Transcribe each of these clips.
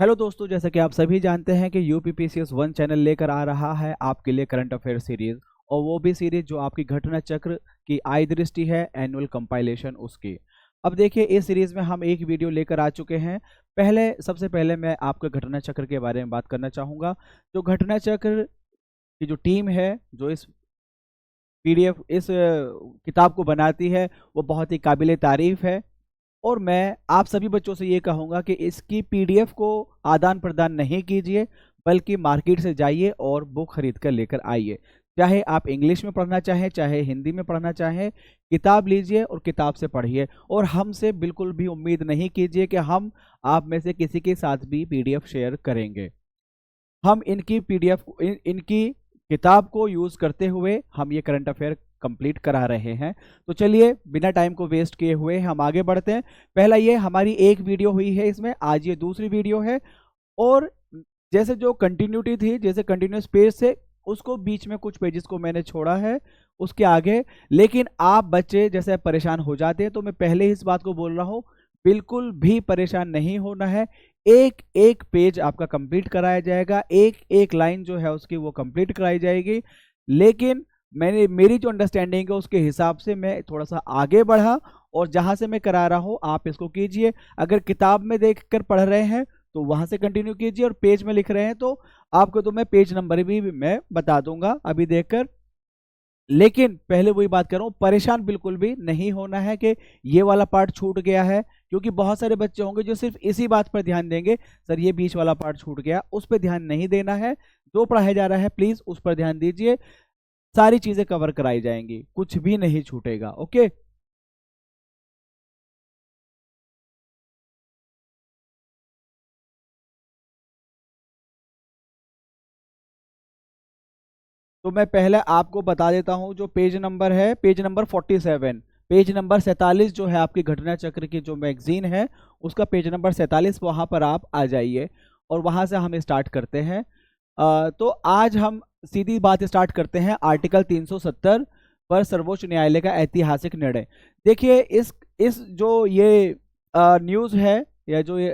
Hello दोस्तों, जैसा कि आप सभी जानते हैं कि यूपीपीसीएस वन चैनल लेकर आ रहा है आपके लिए करंट अफेयर सीरीज, और वो भी सीरीज जो आपकी घटना चक्र की आय दृष्टि है, एनुअल कंपाइलेशन उसकी। अब देखिए, इस सीरीज में हम एक वीडियो लेकर आ चुके हैं। सबसे पहले मैं आपके घटना चक्र के बारे में बात करना चाहूँगा। जो घटना चक्र की जो टीम है, जो इस पीडीएफ इस किताब को बनाती है, वो बहुत ही काबिले तारीफ है। और मैं आप सभी बच्चों से ये कहूँगा कि इसकी पीडीएफ को आदान प्रदान नहीं कीजिए, बल्कि मार्केट से जाइए और बुक खरीद कर लेकर आइए। चाहे आप इंग्लिश में पढ़ना चाहें, चाहे हिंदी में पढ़ना चाहें, किताब लीजिए और किताब से पढ़िए। और हमसे बिल्कुल भी उम्मीद नहीं कीजिए कि हम आप में से किसी के साथ भी पीडीएफ शेयर करेंगे। हम इनकी पीडीएफ इनकी किताब को यूज़ करते हुए हम ये करंट अफेयर कंप्लीट करा रहे हैं। तो चलिए, बिना टाइम को वेस्ट किए हुए हम आगे बढ़ते हैं। पहला ये हमारी एक वीडियो हुई है इसमें, आज ये दूसरी वीडियो है। और जैसे जो कंटिन्यूटी थी, जैसे कंटिन्यूस पेज से उसको बीच में कुछ पेजेस को मैंने छोड़ा है उसके आगे। लेकिन आप बच्चे जैसे परेशान हो जाते हैं, तो मैं पहले ही इस बात को बोल रहा हूँ, बिल्कुल भी परेशान नहीं होना है। एक एक पेज आपका कंप्लीट कराया जाएगा, एक एक लाइन जो है उसकी वो कंप्लीट कराई जाएगी। लेकिन मेरी जो अंडरस्टैंडिंग है उसके हिसाब से मैं थोड़ा सा आगे बढ़ा, और जहां से मैं करा रहा हूं आप इसको कीजिए। अगर किताब में देखकर पढ़ रहे हैं तो वहां से कंटिन्यू कीजिए, और पेज में लिख रहे हैं तो आपको तो मैं पेज नंबर भी मैं बता दूंगा अभी देखकर। लेकिन पहले वही बात कर रहा हूँ, परेशान बिल्कुल भी नहीं होना है कि ये वाला पार्ट छूट गया है, क्योंकि बहुत सारे बच्चे होंगे जो सिर्फ इसी बात पर ध्यान देंगे, सर ये बीच वाला पार्ट छूट गया। उस पर ध्यान नहीं देना है, जो पढ़ाया जा रहा है प्लीज उस पर ध्यान दीजिए। सारी चीजें कवर कराई जाएंगी, कुछ भी नहीं छूटेगा। ओके, तो मैं पहले आपको बता देता हूं, जो पेज नंबर है, पेज नंबर 47, पेज नंबर 47 जो है आपकी घटना चक्र की जो मैगजीन है उसका पेज नंबर 47, वहां पर आप आ जाइए और वहां से हम स्टार्ट करते हैं। तो आज हम सीधी बात स्टार्ट करते हैं आर्टिकल 370 पर सर्वोच्च न्यायालय का ऐतिहासिक निर्णय। देखिए, इस जो ये न्यूज़ है, या जो ये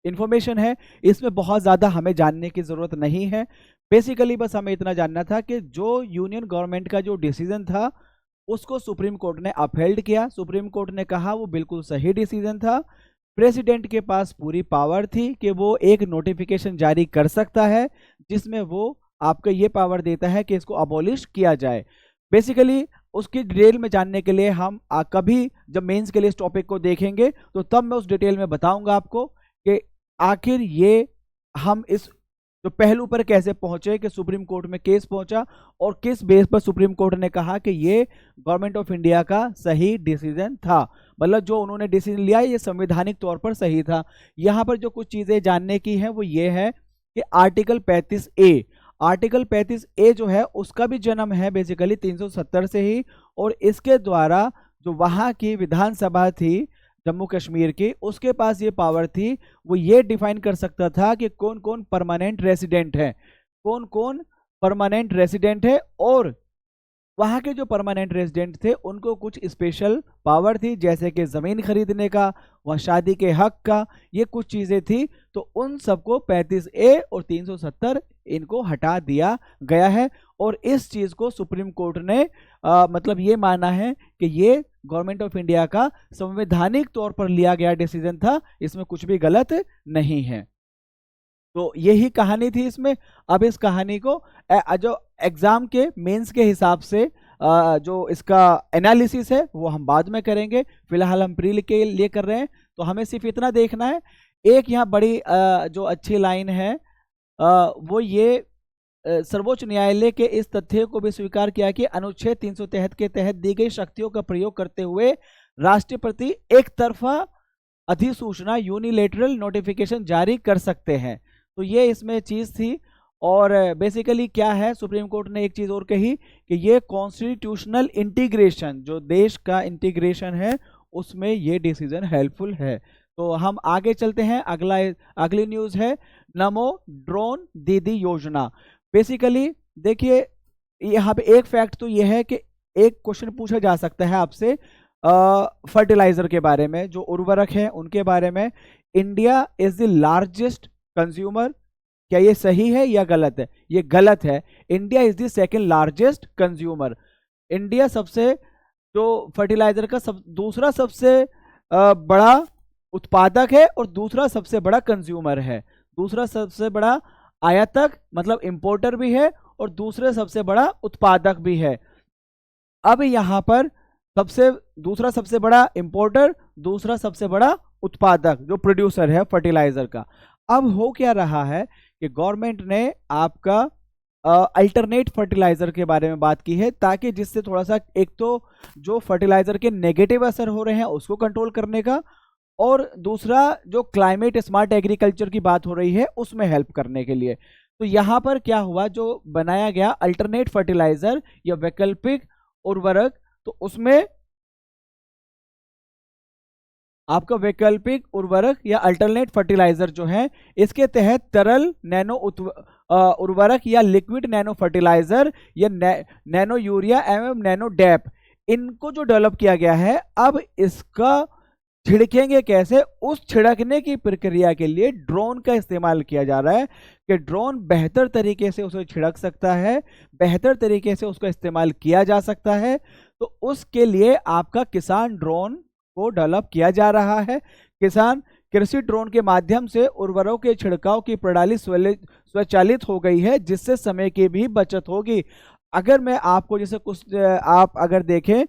इंफॉर्मेशन है, इसमें बहुत ज़्यादा हमें जानने की ज़रूरत नहीं है। बेसिकली बस हमें इतना जानना था कि जो यूनियन गवर्नमेंट का जो डिसीजन था उसको सुप्रीम कोर्ट ने अपहेल्ड किया। सुप्रीम कोर्ट ने कहा वो बिल्कुल सही डिसीजन था। प्रेसिडेंट के पास पूरी पावर थी कि वो एक नोटिफिकेशन जारी कर सकता है जिसमें वो आपको ये पावर देता है कि इसको अबॉलिश किया जाए। बेसिकली उसकी डिटेल में जानने के लिए हम कभी जब मेंस के लिए इस टॉपिक को देखेंगे तो तब मैं उस डिटेल में बताऊंगा आपको कि आखिर ये हम इस जो पहलू पर कैसे पहुंचे कि सुप्रीम कोर्ट में केस पहुंचा, और किस बेस पर सुप्रीम कोर्ट ने कहा कि ये गवर्नमेंट ऑफ इंडिया का सही डिसीजन था। मतलब जो उन्होंने डिसीजन लिया ये संवैधानिक तौर पर सही था। यहाँ पर जो कुछ चीजें जानने की हैं वो ये है कि आर्टिकल 35A, आर्टिकल 35A जो है उसका भी जन्म है बेसिकली 370 से ही, और इसके द्वारा जो वहाँ की विधानसभा थी जम्मू कश्मीर की, उसके पास ये पावर थी, वो ये डिफाइन कर सकता था कि कौन कौन परमानेंट रेसिडेंट है, कौन कौन परमानेंट रेसिडेंट है। और वहाँ के जो परमानेंट रेजिडेंट थे उनको कुछ स्पेशल पावर थी, जैसे कि ज़मीन खरीदने का, वहाँ शादी के हक का, ये कुछ चीज़ें थी। तो उन सबको 35A और 370 इनको हटा दिया गया है। और इस चीज़ को सुप्रीम कोर्ट ने मतलब ये माना है कि ये गवर्नमेंट ऑफ इंडिया का संवैधानिक तौर पर लिया गया डिसीजन था, इसमें कुछ भी गलत नहीं है। तो यही कहानी थी इसमें। अब इस कहानी को जो एग्जाम के मेंस के हिसाब से जो इसका एनालिसिस है वो हम बाद में करेंगे। फिलहाल हम प्री के लिए कर रहे हैं, तो हमें सिर्फ इतना देखना है। एक यहाँ बड़ी जो अच्छी लाइन है वो ये सर्वोच्च न्यायालय के इस तथ्य को भी स्वीकार किया कि अनुच्छेद 373 के तहत दी गई शक्तियों का प्रयोग करते हुए राष्ट्रपति एक तरफा अधिसूचना यूनिलेटरल नोटिफिकेशन जारी कर सकते हैं। तो ये इसमें चीज़ थी। और बेसिकली क्या है, सुप्रीम कोर्ट ने एक चीज़ और कही कि ये कॉन्स्टिट्यूशनल इंटीग्रेशन, जो देश का इंटीग्रेशन है उसमें ये डिसीजन हेल्पफुल है। तो हम आगे चलते हैं। अगली न्यूज़ है नमो ड्रोन दीदी योजना। बेसिकली देखिए, यहाँ पे एक फैक्ट तो ये है कि एक क्वेश्चन पूछा जा सकता है आपसे फर्टिलाइजर के बारे में, जो उर्वरक है उनके बारे में। India is the largest consumer. क्या ये सही है या गलत है? ये गलत है। India is the second largest consumer. India सबसे जो फर्टिलाइजर का दूसरा सबसे बड़ा उत्पादक है और दूसरा सबसे बड़ा कंज्यूमर है। दूसरा सबसे बड़ा आयातक मतलब इंपोर्टर भी है और दूसरे सबसे बड़ा उत्पादक भी है। अब यहाँ पर दूसरा सबसे बड़ा इंपोर्टर, दूसरा सबसे बड़ा उत्पादक जो प्रोड्यूसर है फर्टिलाइजर का। अब हो क्या रहा है कि गवर्नमेंट ने आपका अल्टरनेट फर्टिलाइजर के बारे में बात की है, ताकि जिससे थोड़ा सा एक तो जो फर्टिलाइजर के नेगेटिव असर हो रहे हैं उसको कंट्रोल करने का, और दूसरा जो क्लाइमेट स्मार्ट एग्रीकल्चर की बात हो रही है उसमें हेल्प करने के लिए। तो यहाँ पर क्या हुआ, जो बनाया गया अल्टरनेट फर्टिलाइजर या वैकल्पिक उर्वरक, तो उसमें आपका वैकल्पिक उर्वरक या अल्टरनेट फर्टिलाइजर जो है, इसके तहत तरल नैनो उर्वरक या लिक्विड नैनो फर्टिलाइजर या नैनो यूरिया एवं नैनो डैप, इनको जो डेवलप किया गया है, अब इसका छिड़केंगे कैसे, उस छिड़कने की प्रक्रिया के लिए ड्रोन का इस्तेमाल किया जा रहा है कि ड्रोन बेहतर तरीके से उसे छिड़क सकता है, बेहतर तरीके से उसका इस्तेमाल किया जा सकता है। तो उसके लिए आपका किसान ड्रोन को डेवलप किया जा रहा है। किसान कृषि ड्रोन के माध्यम से उर्वरकों के छिड़काव की प्रणाली स्वचालित हो गई है, जिससे समय की भी बचत होगी। अगर मैं आपको जैसे कुछ आप अगर देखें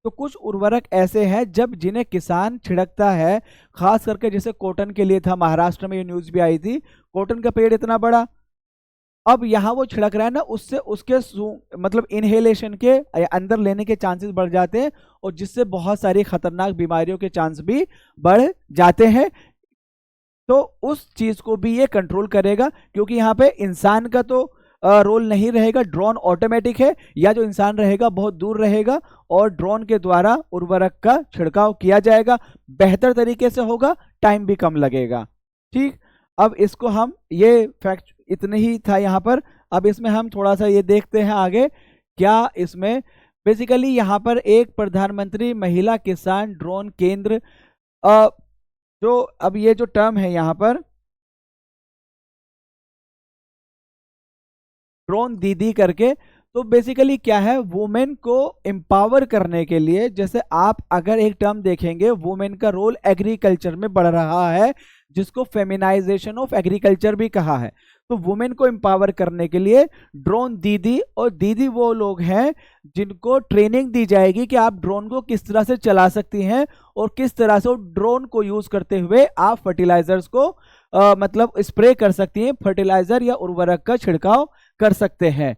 तो कुछ उर्वरक ऐसे हैं जब जिन्हें किसान छिड़कता है, खास करके जैसे कॉटन के लिए था, महाराष्ट्र में ये न्यूज़ भी आई थी, कॉटन का पेड़ इतना बड़ा, अब यहाँ वो छिड़क रहा है ना, उससे उसके मतलब इनहेलेशन के अंदर लेने के चांसेस बढ़ जाते हैं और जिससे बहुत सारी खतरनाक बीमारियों के चांस भी बढ़ जाते हैं। तो उस चीज को भी ये कंट्रोल करेगा, क्योंकि यहाँ पे इंसान का तो रोल नहीं रहेगा, ड्रोन ऑटोमेटिक है, या जो इंसान रहेगा बहुत दूर रहेगा और ड्रोन के द्वारा उर्वरक का छिड़काव किया जाएगा, बेहतर तरीके से होगा, टाइम भी कम लगेगा। ठीक, अब इसको हम ये फैक्ट इतने ही था यहाँ पर। अब इसमें हम थोड़ा सा ये देखते हैं आगे क्या इसमें बेसिकली यहाँ पर एक प्रधानमंत्री महिला किसान ड्रोन केंद्र, जो अब ये जो टर्म है यहाँ पर ड्रोन दीदी करके, तो बेसिकली क्या है, वुमेन को एम्पावर करने के लिए, जैसे आप अगर एक टर्म देखेंगे, वुमेन का रोल एग्रीकल्चर में बढ़ रहा है, जिसको फेमिनाइजेशन ऑफ एग्रीकल्चर भी कहा है। तो वुमेन को एम्पावर करने के लिए ड्रोन दीदी, और दीदी वो लोग हैं जिनको ट्रेनिंग दी जाएगी कि आप ड्रोन को किस तरह से चला सकती हैं और किस तरह से ड्रोन को यूज करते हुए आप फर्टिलाइजर्स को मतलब स्प्रे कर सकती हैं, फर्टिलाइजर या उर्वरक का छिड़काव कर सकते हैं।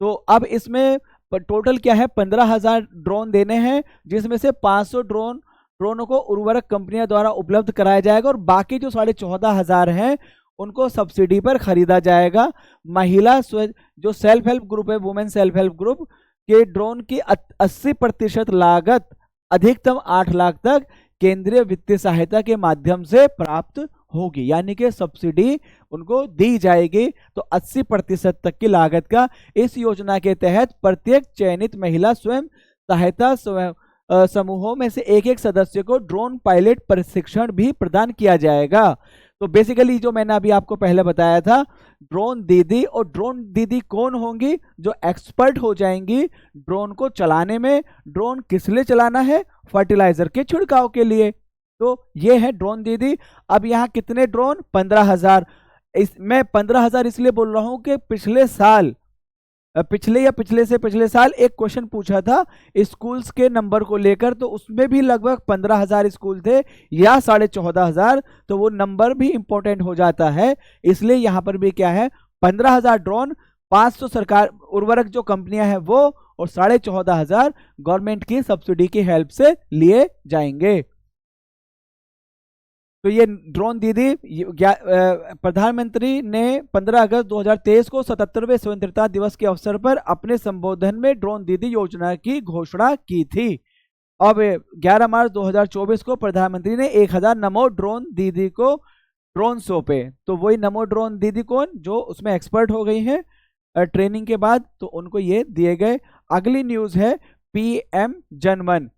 तो अब इसमें टोटल क्या है, 15,000 ड्रोन देने हैं, जिसमें से 500 ड्रोनों को उर्वरक कंपनियों द्वारा उपलब्ध कराया जाएगा और बाकी जो 14,500 हैं उनको सब्सिडी पर खरीदा जाएगा। महिला जो सेल्फ हेल्प ग्रुप है, वुमेन सेल्फ हेल्प ग्रुप के ड्रोन की 80% लागत अधिकतम 8 लाख तक केंद्रीय वित्तीय सहायता के माध्यम से प्राप्त होगी, यानी कि सब्सिडी उनको दी जाएगी। तो 80% तक की लागत का इस योजना के तहत प्रत्येक चयनित महिला स्वयं सहायता समूहों में से एक सदस्य को ड्रोन पायलट प्रशिक्षण भी प्रदान किया जाएगा। तो बेसिकली जो मैंने अभी आपको पहले बताया था, ड्रोन दीदी, और ड्रोन दीदी कौन होंगी, जो एक्सपर्ट हो जाएंगी ड्रोन को चलाने में। ड्रोन किस लिए चलाना है, फर्टिलाइजर के छिड़काव के लिए। तो ये है ड्रोन दीदी। अब यहाँ कितने ड्रोन, 15,000। मैं 15,000 इसलिए बोल रहा हूं कि पिछले साल, पिछले से पिछले साल एक क्वेश्चन पूछा था स्कूल्स के नंबर को लेकर, तो उसमें भी लगभग 15,000 स्कूल थे या 14,500, तो वो नंबर भी इंपॉर्टेंट हो जाता है। इसलिए यहाँ पर भी क्या है, 15,000 ड्रोन, 500 सरकार उर्वरक जो कंपनियां हैं वो, और 14,500 गवर्नमेंट की सब्सिडी की हेल्प से लिए जाएंगे। तो ये ड्रोन दीदी प्रधानमंत्री ने 15 अगस्त 2023 को 77वें स्वतंत्रता दिवस के अवसर पर अपने संबोधन में ड्रोन दीदी योजना की घोषणा की थी। अब 11 मार्च 2024 को प्रधानमंत्री ने 1000 नमो ड्रोन दीदी को ड्रोन सौंपे। तो वही नमो ड्रोन दीदी कौन, जो उसमें एक्सपर्ट हो गई हैं ट्रेनिंग के बाद, तो उनको ये दिए गए। अगली न्यूज है पीएम जनमन।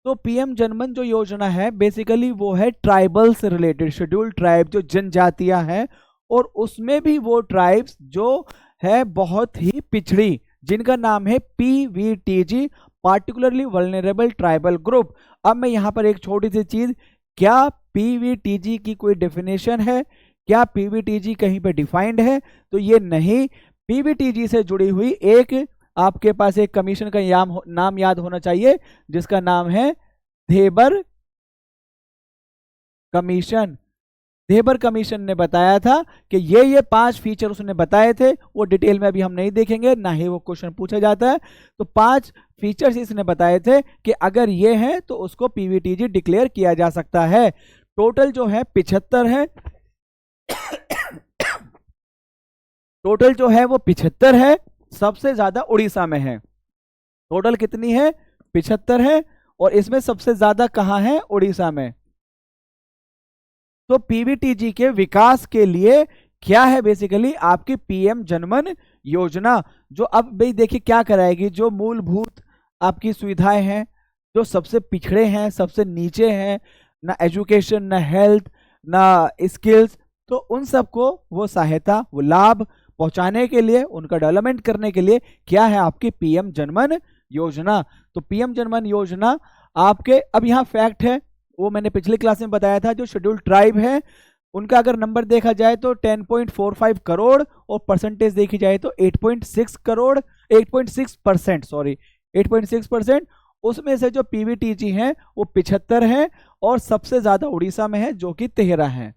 तो पीएम जनमन जो योजना है बेसिकली वो है ट्राइबल से रिलेटेड, शेड्यूल्ड ट्राइब जो जनजातियां हैं, और उसमें भी वो ट्राइब्स जो है बहुत ही पिछड़ी, जिनका नाम है PVTG, particularly vulnerable tribal group. अब मैं यहाँ पर एक छोटी सी चीज, क्या पीवीटीजी की कोई डेफिनेशन है, क्या पीवीटीजी कहीं पे डिफाइंड है? तो ये नहीं। पीवीटीजी से जुड़ी हुई एक आपके पास एक कमीशन का नाम याद होना चाहिए, जिसका नाम है धेबर कमीशन। धेबर कमीशन ने बताया था कि ये 5 फीचर उसने बताए थे, वो डिटेल में अभी हम नहीं देखेंगे, ना ही वो क्वेश्चन पूछा जाता है। तो 5 फीचर्स इसने बताए थे कि अगर ये है तो उसको पीवीटीजी डिक्लेयर किया जा सकता है। टोटल जो है 75 है, टोटल जो है वो 75 है, सबसे ज्यादा उड़ीसा में है। टोटल कितनी है? 75 है, और इसमें सबसे ज्यादा कहां है? उड़ीसा में। तो पीवीटीजी के विकास के लिए क्या है बेसिकली आपकी पीएम जनमन योजना, जो अब भाई देखिए क्या कराएगी, जो मूलभूत आपकी सुविधाएं हैं, जो सबसे पिछड़े हैं, सबसे नीचे हैं, ना एजुकेशन, ना हेल्थ, ना स्किल्स, तो उन सबको वो सहायता, वो लाभ पहुंचाने के लिए, उनका डेवलपमेंट करने के लिए क्या है आपकी पीएम जनमन योजना। तो पीएम जनमन योजना आपके, अब यहाँ फैक्ट है वो मैंने पिछली क्लास में बताया था, जो शेड्यूल्ड ट्राइब है उनका अगर नंबर देखा जाए तो 10.45 करोड़, और परसेंटेज देखी जाए तो 8.6 करोड़, 8.6%, सॉरी 8.6%। उसमें से जो पीवीटीजी हैं वो 75 हैं, और सबसे ज्यादा उड़ीसा में है जो कि 13 है।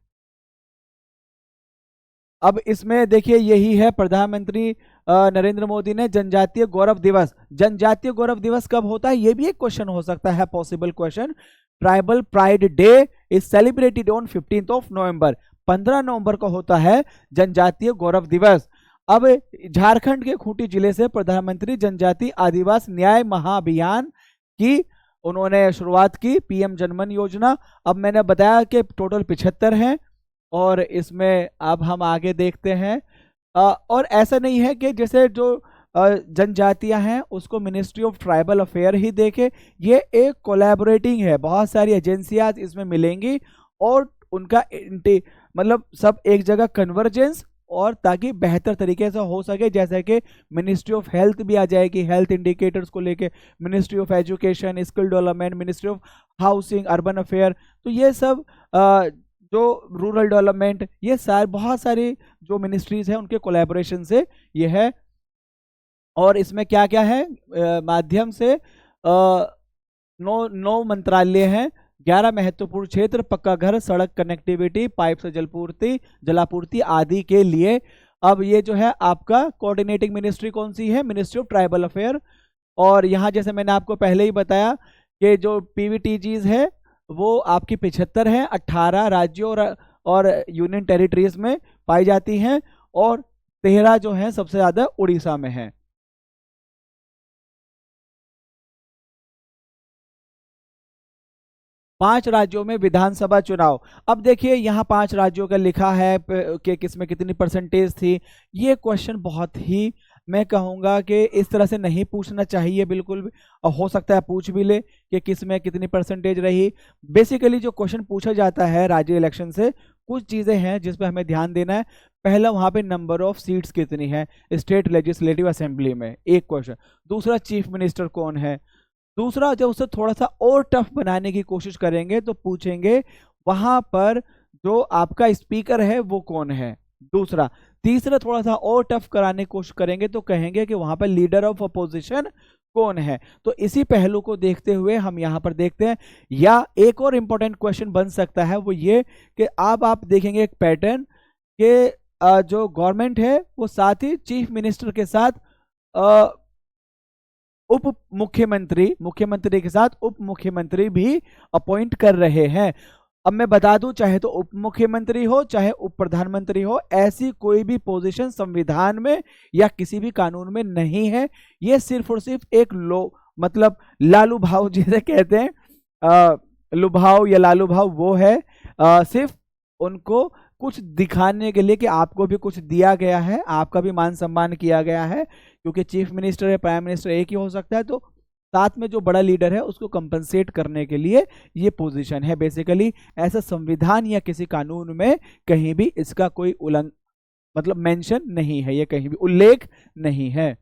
अब इसमें देखिए यही है, प्रधानमंत्री नरेंद्र मोदी ने जनजातीय गौरव दिवस, जनजातीय गौरव दिवस कब होता है ये भी एक क्वेश्चन हो सकता है, possible question. Tribal pride day is celebrated on 15th of November, 15 नवंबर को होता है जनजातीय गौरव दिवस। अब झारखंड के खूंटी जिले से प्रधानमंत्री जनजातीय आदिवासी न्याय महाअभियान की उन्होंने शुरुआत की, पीएम जनमन योजना। अब मैंने बताया कि टोटल 75 हैं, और इसमें अब हम आगे देखते हैं। और ऐसा नहीं है कि जैसे जो जनजातियां हैं उसको मिनिस्ट्री ऑफ ट्राइबल अफेयर ही देखे, ये एक कोलैबोरेटिंग है, बहुत सारी एजेंसियां इसमें मिलेंगी, और उनका मतलब सब एक जगह कन्वर्जेंस, और ताकि बेहतर तरीके से हो सके, जैसे कि मिनिस्ट्री ऑफ हेल्थ भी आ जाएगी, हेल्थ इंडिकेटर्स को लेके, ministry of education, skill development, ministry of housing, urban affair, तो ये सब जो रूरल डेवलपमेंट, ये सारे बहुत सारी जो मिनिस्ट्रीज हैं उनके कोलैबोरेशन से ये है। और इसमें क्या क्या है माध्यम से 9 मंत्रालय हैं, 11 महत्वपूर्ण क्षेत्र, पक्का घर, सड़क कनेक्टिविटी, पाइप से जलपूर्ति, जलापूर्ति आदि के लिए। अब ये जो है आपका कोऑर्डिनेटिंग मिनिस्ट्री कौन सी है? Ministry of tribal affair. और यहाँ जैसे मैंने आपको पहले ही बताया कि जो पीवीटीजीज है वो आपकी 75 है, 18 राज्यों और यूनियन टेरिटरीज में पाई जाती हैं, और 13 जो है सबसे ज्यादा उड़ीसा में है। पांच राज्यों में विधानसभा चुनाव। अब देखिए यहाँ 5 राज्यों का लिखा है कि किसमें कितनी परसेंटेज थी। ये क्वेश्चन बहुत ही, मैं कहूँगा कि इस तरह से नहीं पूछना चाहिए बिल्कुल भी, और हो सकता है पूछ भी ले कि किसमें कितनी परसेंटेज रही। बेसिकली जो क्वेश्चन पूछा जाता है राज्य इलेक्शन से, कुछ चीज़ें हैं जिस पर हमें ध्यान देना है। पहला, वहाँ पे नंबर ऑफ सीट्स कितनी है स्टेट लेजिस्लेटिव असेंबली में, एक क्वेश्चन। दूसरा, चीफ मिनिस्टर कौन है। दूसरा, जब उसे थोड़ा सा और टफ बनाने की कोशिश करेंगे तो पूछेंगे वहां पर जो आपका स्पीकर है वो कौन है। दूसरा, तीसरा, थोड़ा सा और टफ कराने की कोशिश करेंगे तो कहेंगे कि वहां पर लीडर ऑफ अपोजिशन कौन है। तो इसी पहलू को देखते हुए हम यहां पर देखते हैं। या एक और इंपॉर्टेंट क्वेश्चन बन सकता है वो ये कि अब आप देखेंगे एक पैटर्न के जो गवर्नमेंट है वो साथ ही चीफ मिनिस्टर के साथ उप मुख्यमंत्री, मुख्यमंत्री के साथ उप मुख्यमंत्री भी अपॉइंट कर रहे हैं। अब मैं बता दूं, चाहे तो उप मुख्यमंत्री हो चाहे उप प्रधानमंत्री हो, ऐसी कोई भी पोजीशन संविधान में या किसी भी कानून में नहीं है। ये सिर्फ और सिर्फ एक मतलब लालू भाव जिसे कहते हैं, लुभाव या लालू भाव, वो है। सिर्फ उनको कुछ दिखाने के लिए कि आपको भी कुछ दिया गया है, आपका भी मान सम्मान किया गया है, क्योंकि चीफ मिनिस्टर है, प्राइम मिनिस्टर एक ही हो सकता है, तो साथ में जो बड़ा लीडर है उसको कंपनसेट करने के लिए ये पोजीशन है बेसिकली। ऐसा संविधान या किसी कानून में कहीं भी इसका कोई मतलब मेंशन नहीं है, ये कहीं भी उल्लेख नहीं है।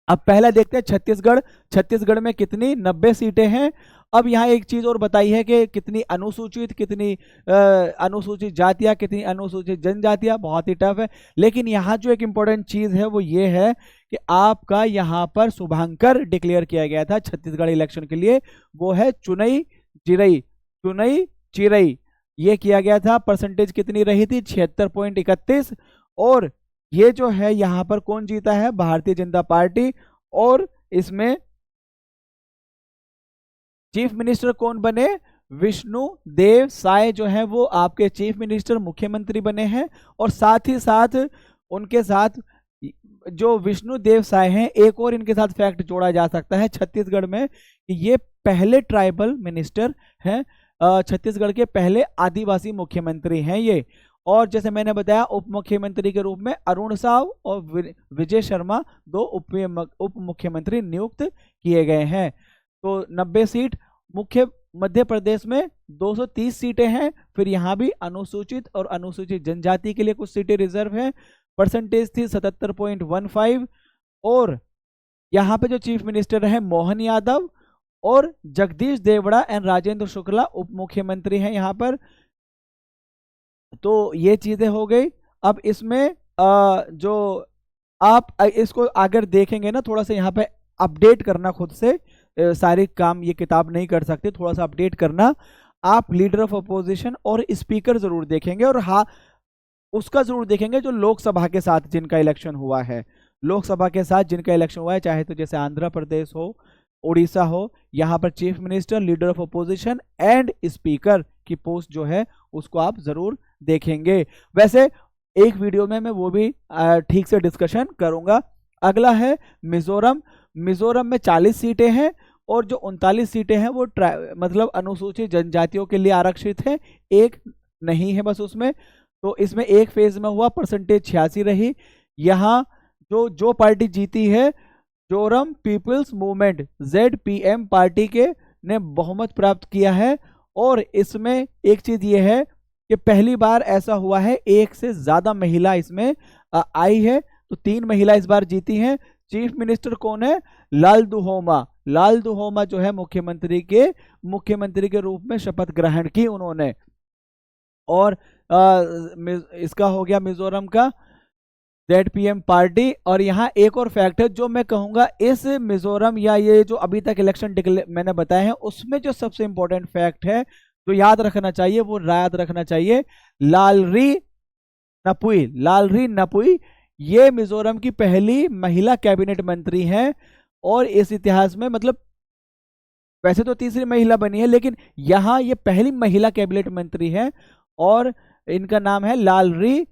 अब पहला देखते हैं छत्तीसगढ़। छत्तीसगढ़ में कितनी 90 सीटें हैं। अब यहाँ एक चीज और बताई है कि कितनी अनुसूचित, कितनी अनुसूचित जातियां, कितनी अनुसूचित जनजातियां, बहुत ही टफ है। लेकिन यहाँ जो एक इंपॉर्टेंट चीज है वो ये है कि आपका यहाँ पर शुभांकर डिक्लेयर किया गया था छत्तीसगढ़ इलेक्शन के लिए, वो है चुनई चिरई, चुनई चिरई ये किया गया था। परसेंटेज कितनी रही थी? 76.31। और ये जो है यहाँ पर कौन जीता है? भारतीय जनता पार्टी। और इसमें चीफ मिनिस्टर कौन बने? विष्णु देव साय जो है वो आपके चीफ मिनिस्टर, मुख्यमंत्री बने हैं। और साथ ही साथ उनके साथ जो विष्णु देव साय हैं, एक और इनके साथ फैक्ट जोड़ा जा सकता है छत्तीसगढ़ में कि ये पहले ट्राइबल मिनिस्टर हैं, छत्तीसगढ़ के पहले आदिवासी मुख्यमंत्री हैं ये। और जैसे मैंने बताया उप मुख्यमंत्री के रूप में अरुण साव और विजय शर्मा दो उप मुख्यमंत्री नियुक्त किए गए हैं। तो 90 सीट। मुख्य मध्य प्रदेश में 230 सीटें हैं। फिर यहाँ भी अनुसूचित और अनुसूचित जनजाति के लिए कुछ सीटें रिजर्व हैं। परसेंटेज थी 77.15। और यहाँ पे जो चीफ मिनिस्टर है मोहन यादव और जगदीश देवड़ा एंड राजेंद्र शुक्ला उप मुख्यमंत्री हैं यहाँ पर। तो ये चीजें हो गई। अब इसमें जो आप इसको अगर देखेंगे ना, थोड़ा सा यहाँ पे अपडेट करना खुद से, सारे काम ये किताब नहीं कर सकते, थोड़ा सा अपडेट करना। आप लीडर ऑफ अपोजिशन और स्पीकर जरूर देखेंगे, और हाँ उसका जरूर देखेंगे जो लोकसभा के साथ जिनका इलेक्शन हुआ है, लोकसभा के साथ जिनका इलेक्शन हुआ है, चाहे तो जैसे आंध्र प्रदेश हो, उड़ीसा हो, यहाँ पर chief minister, leader of opposition and speaker की पोस्ट जो है उसको आप जरूर देखेंगे। वैसे एक वीडियो में मैं वो भी ठीक से डिस्कशन करूंगा। अगला है मिजोरम। मिजोरम में 40 सीटें हैं और जो 39 सीटें हैं वो मतलब अनुसूचित जनजातियों के लिए आरक्षित है, एक नहीं है बस उसमें। तो इसमें एक फेज में हुआ, परसेंटेज 86 रही। यहाँ जो पार्टी जीती है, Zoram People's Movement ZPM party के ने बहुमत प्राप्त किया है। और इसमें एक चीज ये है कि पहली बार ऐसा हुआ है एक से ज्यादा महिला इसमें आई है, तो 3 महिला इस बार जीती हैं। चीफ मिनिस्टर कौन है? लाल दुहोमा। लाल दुहोमा जो है मुख्यमंत्री के रूप में शपथ ग्रहण की उन्होंने। और इसका हो गया मिजोरम का ZPM पार्टी। और यहाँ एक और फैक्ट है जो मैं कहूंगा, इस मिजोरम या ये जो अभी तक इलेक्शन मैंने बताए हैं उसमें जो सबसे इंपॉर्टेंट फैक्ट है जो याद रखना चाहिए, वो याद रखना चाहिए, लालरी नपुई। लालरी नपुई ये मिजोरम की पहली महिला कैबिनेट मंत्री हैं। और इस इतिहास में, मतलब वैसे तो तीसरी महिला बनी है, लेकिन यहाँ ये पहली महिला कैबिनेट मंत्री है। और इनका नाम है लालरी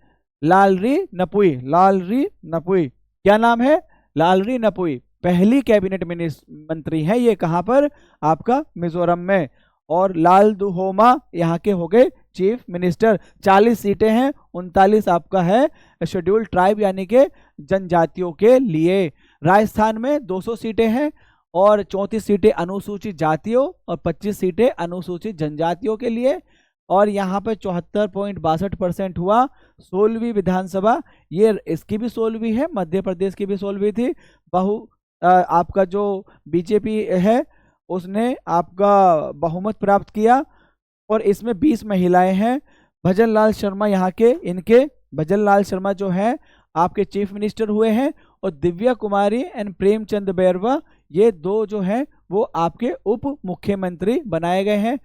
नपुई। लालरी नपुई, क्या नाम है? लालरी नपुई पहली कैबिनेट मंत्री है ये। कहां पर? आपका मिजोरम में। और लाल दुहोमा यहाँ के हो गए चीफ मिनिस्टर। 40 सीटें हैं, 39 आपका है शेड्यूल्ड ट्राइब यानी के जनजातियों के लिए। राजस्थान में 200 सीटें हैं और 34 सीटें अनुसूचित जातियों और 25 सीटें अनुसूचित जनजातियों के लिए। और यहाँ पे 74.62% हुआ। 16वीं विधानसभा, ये इसकी भी 16वीं है, मध्य प्रदेश की भी 16वीं थी। आपका जो बीजेपी है उसने आपका बहुमत प्राप्त किया। और इसमें 20 महिलाएं हैं। भजन लाल शर्मा यहाँ के, भजन लाल शर्मा जो है आपके चीफ मिनिस्टर हुए हैं। और दिव्या कुमारी एंड प्रेमचंद बैरवा ये दो जो हैं वो आपके उप मुख्यमंत्री बनाए गए हैं।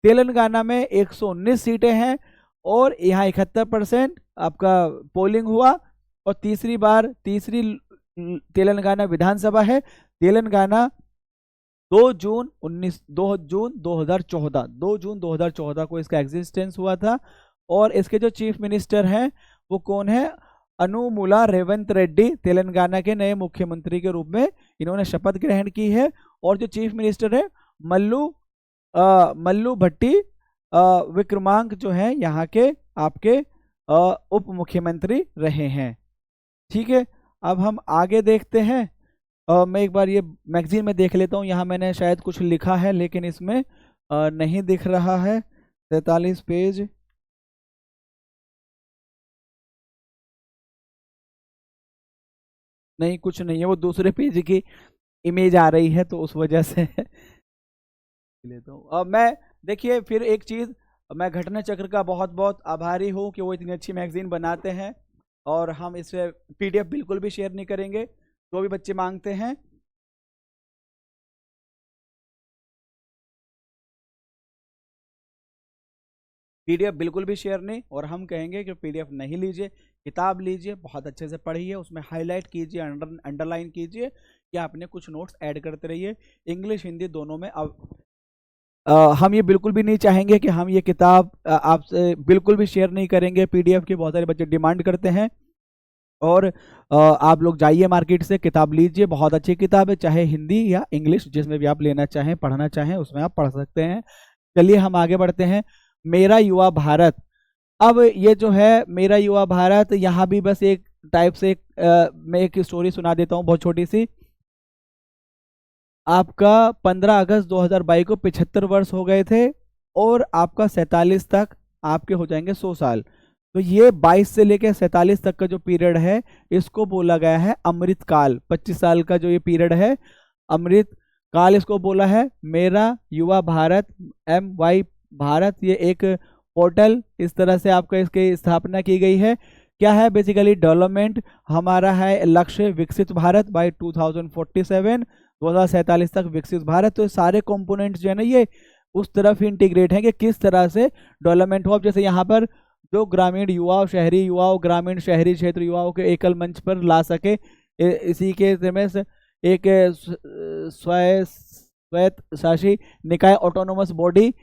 तेलंगाना में 119 सीटें हैं और यहाँ 71% आपका पोलिंग हुआ। और तीसरी तेलंगाना विधानसभा है। तेलंगाना 2 जून 2014 को इसका एग्जिस्टेंस हुआ था। और इसके जो चीफ मिनिस्टर हैं वो कौन है? अनुमुला रेवंत रेड्डी तेलंगाना के नए मुख्यमंत्री के रूप में इन्होंने शपथ ग्रहण की है। और जो चीफ मिनिस्टर है मल्लू भट्टी विक्रमांक जो है यहाँ के आपके उप मुख्यमंत्री रहे हैं। ठीक है, अब हम आगे देखते हैं। मैं एक बार ये मैगजीन में देख लेता हूँ, यहाँ मैंने शायद कुछ लिखा है लेकिन इसमें नहीं दिख रहा है। 43 पेज, नहीं कुछ नहीं है, वो दूसरे पेज की इमेज आ रही है तो उस वजह से लेता हूँ। अब मैं देखिए फिर एक चीज़, मैं घटना चक्र का बहुत बहुत आभारी हूँ कि वो इतनी अच्छी मैगजीन बनाते हैं, और हम इसे पीडीएफ बिल्कुल भी शेयर नहीं करेंगे, जो भी बच्चे मांगते हैं। पीडीएफ बिल्कुल भी शेयर नहीं, और हम कहेंगे कि पीडीएफ नहीं लीजिए, किताब लीजिए, बहुत अच्छे से पढ़िए, उसमें हाईलाइट कीजिए, अंडरलाइन कीजिए, कि आपने कुछ नोट्स ऐड करते रहिए, इंग्लिश हिंदी दोनों में। अब हम ये बिल्कुल भी नहीं चाहेंगे कि हम ये किताब आपसे बिल्कुल भी शेयर नहीं करेंगे, पीडीएफ की बहुत सारे बच्चे डिमांड करते हैं। और आप लोग जाइए मार्केट से किताब लीजिए, बहुत अच्छी किताब है, चाहे हिंदी या इंग्लिश जिसमें भी आप लेना चाहें, पढ़ना चाहें, उसमें आप पढ़ सकते हैं। चलिए हम आगे बढ़ते हैं। मेरा युवा भारत। अब ये जो है मेरा युवा भारत, यहाँ भी बस एक टाइप से मैं एक स्टोरी सुना देता हूँ बहुत छोटी सी। आपका 15 अगस्त 2022 को 75 वर्ष हो गए थे, और आपका 47 तक आपके हो जाएंगे 100 साल। तो ये 22 से लेकर 47 तक का जो पीरियड है, इसको बोला गया है अमृत काल। 25 साल का जो ये पीरियड है, अमृत काल इसको बोला है। मेरा युवा भारत, MY भारत, ये एक पोर्टल इस तरह से आपका इसकी स्थापना की गई है। क्या है बेसिकली डेवलपमेंट, हमारा है लक्ष्य विकसित भारत बाय 2047, 2047 तक विकसित भारत। तो सारे कंपोनेंट्स जो है ना, ये उस तरफ इंटीग्रेट हैं कि किस तरह से डेवलपमेंट हो। अब जैसे यहाँ पर जो ग्रामीण युवाओं, शहरी युवाओं, ग्रामीण शहरी क्षेत्र युवाओं के एकल मंच पर ला सके, इसी के में से एक स्वायत्त शासी निकाय ऑटोनोमस बॉडी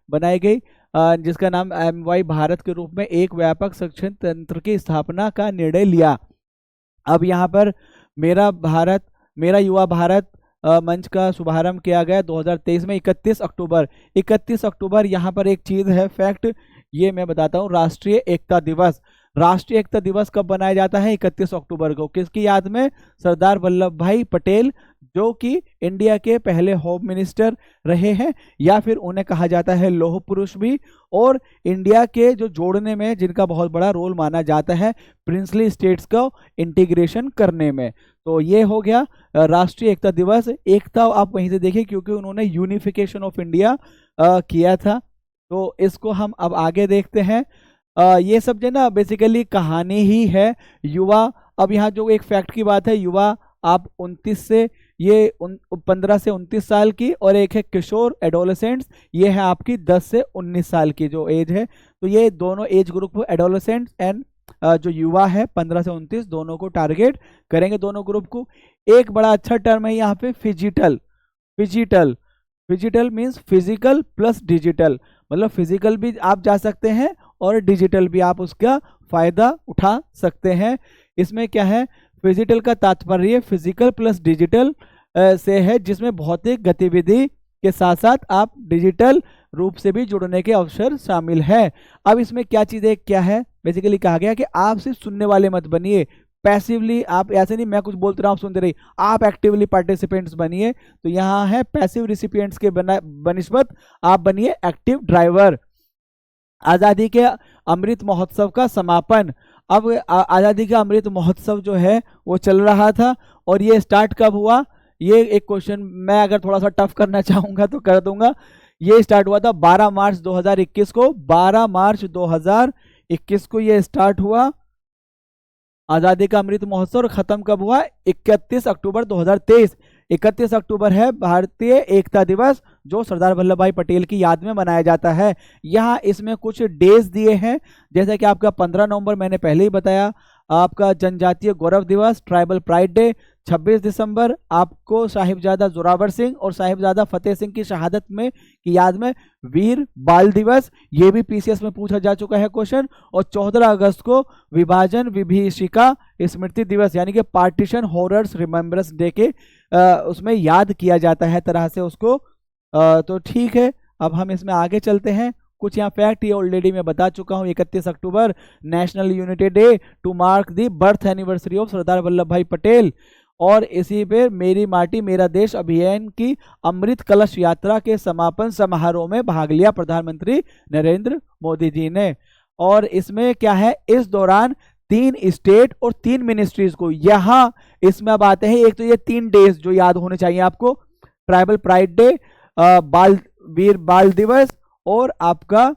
बनाई गई, जिसका नाम MY भारत के रूप में एक व्यापक शिक्षण तंत्र की स्थापना का निर्णय लिया। अब यहाँ पर मेरा युवा भारत मंच का शुभारंभ किया गया 2023 में 31 अक्टूबर। यहाँ पर एक चीज़ है, फैक्ट, ये मैं बताता हूँ। राष्ट्रीय एकता दिवस कब बनाया जाता है? 31 अक्टूबर को। किसकी याद में? सरदार वल्लभ भाई पटेल, जो कि इंडिया के पहले होम मिनिस्टर रहे हैं, या फिर उन्हें कहा जाता है लौह पुरुष भी, और इंडिया के जो जोड़ने में जिनका बहुत बड़ा रोल माना जाता है, प्रिंसली स्टेट्स को इंटीग्रेशन करने में। तो ये हो गया राष्ट्रीय एकता दिवस। एकता आप वहीं से देखिए, क्योंकि उन्होंने यूनिफिकेशन ऑफ इंडिया किया था। तो इसको हम अब आगे देखते हैं। ये सब जो ना बेसिकली कहानी ही है। युवा, अब यहाँ जो एक फैक्ट की बात है, युवा आप 15 से 29 साल की, और एक है किशोर एडोलेसेंट्स, ये है आपकी 10 से 19 साल की जो एज है। तो ये दोनों एज ग्रुप एडोलेसेंट्स एंड जो युवा है 15 से 29, दोनों को टारगेट करेंगे, दोनों ग्रुप को। एक बड़ा अच्छा टर्म है यहाँ पे phygital means physical plus digital, मतलब फिजिकल भी आप जा सकते हैं और डिजिटल भी आप उसका फायदा उठा सकते हैं। इसमें क्या है, फिजिकल का तात्पर्य फिजिकल प्लस डिजिटल से है, जिसमें भौतिक गतिविधि के साथ साथ आप डिजिटल रूप से भी जुड़ने के अवसर शामिल है। अब इसमें क्या चीज़ें क्या है, बेसिकली कहा गया कि आप सिर्फ सुनने वाले मत बनिए, पैसिवली आप, ऐसे नहीं मैं कुछ बोलते रहा आप सुनते रहिए, आप एक्टिवली पार्टिसिपेंट्स बनिए। तो यहाँ है पैसिव रिसिपिएंट्स के बनिस्बत आप बनिए एक्टिव ड्राइवर। आज़ादी के अमृत महोत्सव का समापन। अब आज़ादी का अमृत महोत्सव जो है वो चल रहा था, और ये स्टार्ट कब हुआ? ये एक क्वेश्चन मैं अगर थोड़ा सा टफ करना चाहूँगा तो कर दूंगा। ये स्टार्ट हुआ था 12 मार्च 2021 को। 12 मार्च 2021 को ये स्टार्ट हुआ आज़ादी का अमृत महोत्सव, और ख़त्म कब हुआ? 31 अक्टूबर 2023। 31 अक्टूबर है भारतीय एकता दिवस, जो सरदार वल्लभ भाई पटेल की याद में मनाया जाता है। यहाँ इसमें कुछ डेज दिए हैं, जैसे कि आपका 15 नवंबर मैंने पहले ही बताया, आपका जनजातीय गौरव दिवस ट्राइबल प्राइड डे। 26 दिसंबर आपको साहिबजादा जोरावर सिंह और साहिबजादा फतेह सिंह की शहादत में की याद में वीर बाल दिवस, ये भी पीसीएस में पूछा जा चुका है क्वेश्चन। और 14 अगस्त को विभाजन विभीषिका स्मृति दिवस, यानी कि पार्टीशन हॉरर्स रिमेम्बरेंस डे के उसमें याद किया जाता है तरह से उसको। तो ठीक है, अब हम इसमें आगे चलते हैं। कुछ यहाँ फैक्ट ये ऑलरेडी मैं बता चुका हूँ। 31 अक्टूबर national unity day to mark the birth anniversary of Sardar Vallabhbhai Patel. और इसी पे मेरी माटी मेरा देश अभियान की अमृत कलश यात्रा के समापन समारोह में भाग लिया प्रधानमंत्री नरेंद्र मोदी जी ने। और इसमें क्या है, इस दौरान 3 स्टेट और 3 मिनिस्ट्रीज को, यहाँ इसमें अब आते हैं, एक तो ये 3 डेज जो याद होने चाहिए आपको, ट्राइबल प्राइड डे, वीर बाल दिवस और आपका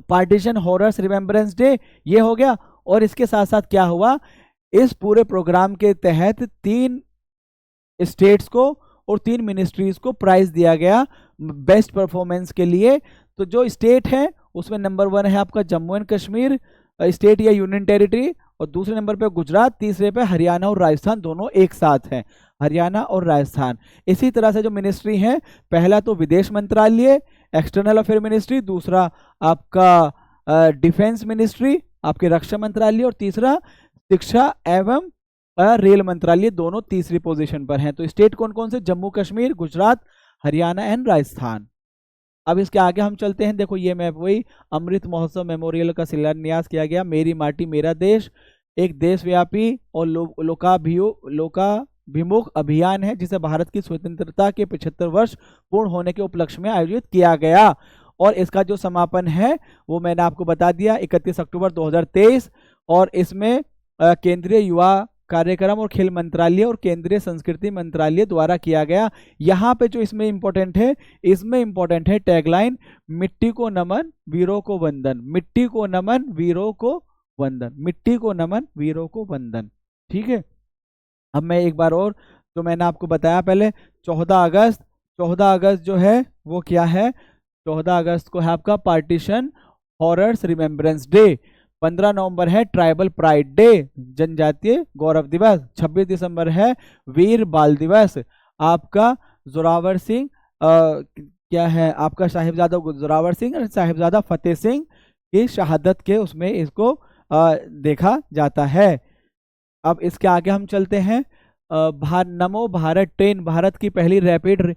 पार्टीशन हॉरर्स रिमेम्बरेंस डे, ये हो गया। और इसके साथ साथ क्या हुआ, इस पूरे प्रोग्राम के तहत 3 स्टेट्स को और 3 मिनिस्ट्रीज को प्राइज दिया गया बेस्ट परफॉर्मेंस के लिए। तो जो स्टेट है उसमें नंबर 1 है आपका जम्मू एंड कश्मीर स्टेट या यूनियन टेरिटरी, और दूसरे नंबर पे गुजरात, तीसरे पे हरियाणा और राजस्थान, दोनों एक साथ हैं, हरियाणा और राजस्थान। इसी तरह से जो मिनिस्ट्री है, पहला तो विदेश मंत्रालय एक्सटर्नल अफेयर मिनिस्ट्री, दूसरा आपका डिफेंस मिनिस्ट्री आपके रक्षा मंत्रालय, और तीसरा शिक्षा एवं रेल मंत्रालय, दोनों तीसरी पोजीशन पर हैं। तो स्टेट कौन कौन से, जम्मू कश्मीर, गुजरात, हरियाणा एंड राजस्थान। अब इसके आगे हम चलते हैं। देखो ये मैप वही अमृत महोत्सव मेमोरियल का शिलान्यास किया गया। मेरी माटी मेरा देश एक देशव्यापी और लोकाभिमुख अभियान है जिसे भारत की स्वतंत्रता के 75 वर्ष पूर्ण होने के उपलक्ष्य में आयोजित किया गया। और इसका जो समापन है वो मैंने आपको बता दिया 31 अक्टूबर 2023। और इसमें केंद्रीय युवा कार्यक्रम और खेल मंत्रालय और केंद्रीय संस्कृति मंत्रालय द्वारा किया गया। यहाँ पे जो इसमें इंपॉर्टेंट है, इसमें इंपॉर्टेंट है टैगलाइन, मिट्टी को नमन वीरों को वंदन, मिट्टी को नमन वीरों को वंदन, मिट्टी को नमन वीरों को वंदन। ठीक है, अब मैं एक बार और, जो मैंने आपको बताया पहले, 14 अगस्त जो है वो क्या है, 14 अगस्त को है आपका पार्टीशन हॉरर्स रिमेम्बरेंस डे। 15 नवंबर है ट्राइबल प्राइड डे, जनजातीय गौरव दिवस। 26 दिसंबर है वीर बाल दिवस। आपका जोरावर सिंह क्या है, आपका साहिबजादा जोरावर सिंह और साहिबजादा फतेह सिंह की शहादत के उसमें इसको देखा जाता है। अब इसके आगे हम चलते हैं। नमो भारत ट्रेन, भारत की पहली रैपिड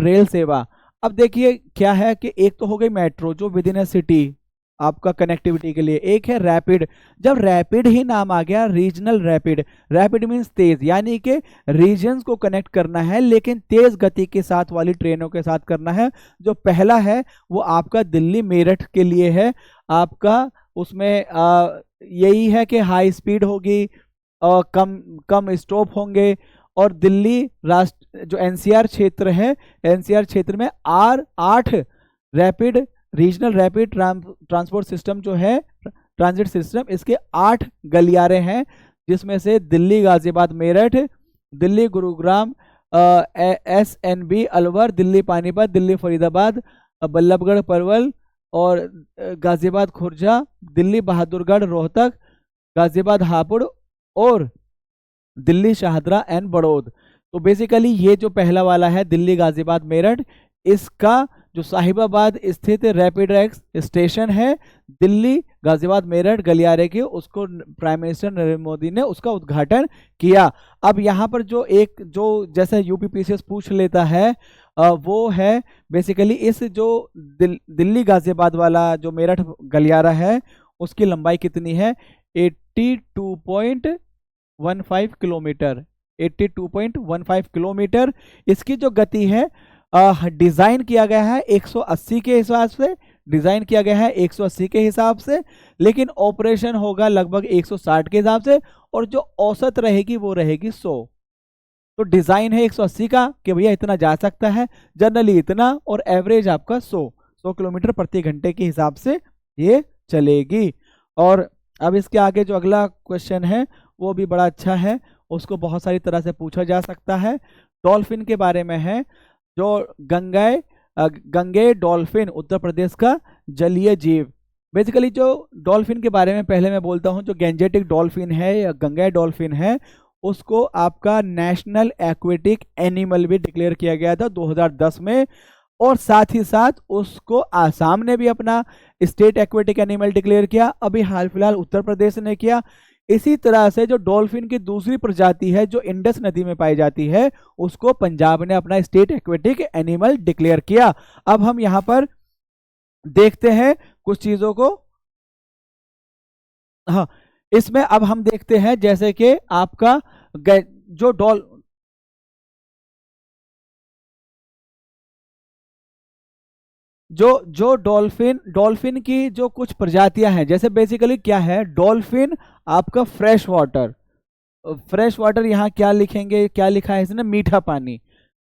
रेल सेवा। अब देखिए क्या है कि एक तो हो गई मेट्रो जो विद इन अ सिटी आपका कनेक्टिविटी के लिए, एक है रैपिड। जब रैपिड ही नाम आ गया, रीजनल रैपिड, रैपिड मींस तेज, यानी कि रीजन्स को कनेक्ट करना है लेकिन तेज गति के साथ वाली ट्रेनों के साथ करना है। जो पहला है वो आपका दिल्ली मेरठ के लिए है। आपका उसमें यही है कि हाई स्पीड होगी और कम स्टॉप होंगे। और दिल्ली राष्ट्र जो एनसीआर क्षेत्र है, एनसीआर क्षेत्र में 8 rapid regional rapid transport system जो है, ट्रांजिट सिस्टम, इसके 8 गलियारे हैं, जिसमें से दिल्ली गाजियाबाद मेरठ, दिल्ली गुरुग्राम SNB अलवर, दिल्ली पानीपत, दिल्ली फरीदाबाद, बल्लभगढ़ परवल और गाजियाबाद खुर्जा, दिल्ली बहादुरगढ़ रोहतक, गाजियाबाद हापुड़ और दिल्ली शाहदरा एंड बड़ौद। तो बेसिकली ये जो पहला वाला है दिल्ली गाजियाबाद मेरठ, इसका जो साहिबाबाद स्थित रैपिड एक्स स्टेशन है दिल्ली गाजियाबाद मेरठ गलियारे के, उसको प्राइम मिनिस्टर नरेंद्र मोदी ने उसका उद्घाटन किया। अब यहाँ पर जो जैसे यूपीपीसीएस पूछ लेता है वो है बेसिकली इस जो दिल्ली गाजियाबाद वाला जो मेरठ गलियारा है उसकी लंबाई कितनी है, 82.15 किलोमीटर, 82.15 किलोमीटर। इसकी जो गति है डिजाइन किया गया है 180 के हिसाब से, डिजाइन किया गया है 180 के हिसाब से, लेकिन ऑपरेशन होगा लगभग 160 के हिसाब से, और जो औसत रहेगी वो रहेगी 100। तो डिजाइन है 180 का कि भैया इतना जा सकता है, जनरली इतना, और एवरेज आपका 100 किलोमीटर प्रति घंटे के हिसाब से ये चलेगी। और अब इसके आगे जो अगला क्वेश्चन है वो भी बड़ा अच्छा है, उसको बहुत सारी तरह से पूछा जा सकता है। डॉल्फिन के बारे में है, जो गंगे डॉल्फिन उत्तर प्रदेश का जलीय जीव। बेसिकली जो डॉल्फिन के बारे में पहले मैं बोलता हूं, जो गैंजेटिक डॉल्फिन है या गंगा डॉल्फिन है उसको आपका नेशनल एक्वेटिक एनिमल भी डिक्लेयर किया गया था 2010 में, और साथ ही साथ उसको आसाम ने भी अपना स्टेट एक्वेटिक एनिमल डिक्लेयर किया, अभी हाल फिलहाल उत्तर प्रदेश ने किया। इसी तरह से जो डॉल्फिन की दूसरी प्रजाति है जो इंडस नदी में पाई जाती है उसको पंजाब ने अपना स्टेट एक्वेटिक एनिमल डिक्लेयर किया। अब हम यहां पर देखते हैं कुछ चीजों को। हाँ, इसमें अब हम देखते हैं जैसे कि आपका जो जो डॉल्फिन की जो कुछ प्रजातियां हैं, जैसे बेसिकली क्या है, डॉल्फिन आपका फ्रेश वाटर यहाँ क्या लिखेंगे, क्या लिखा है इसने, मीठा पानी,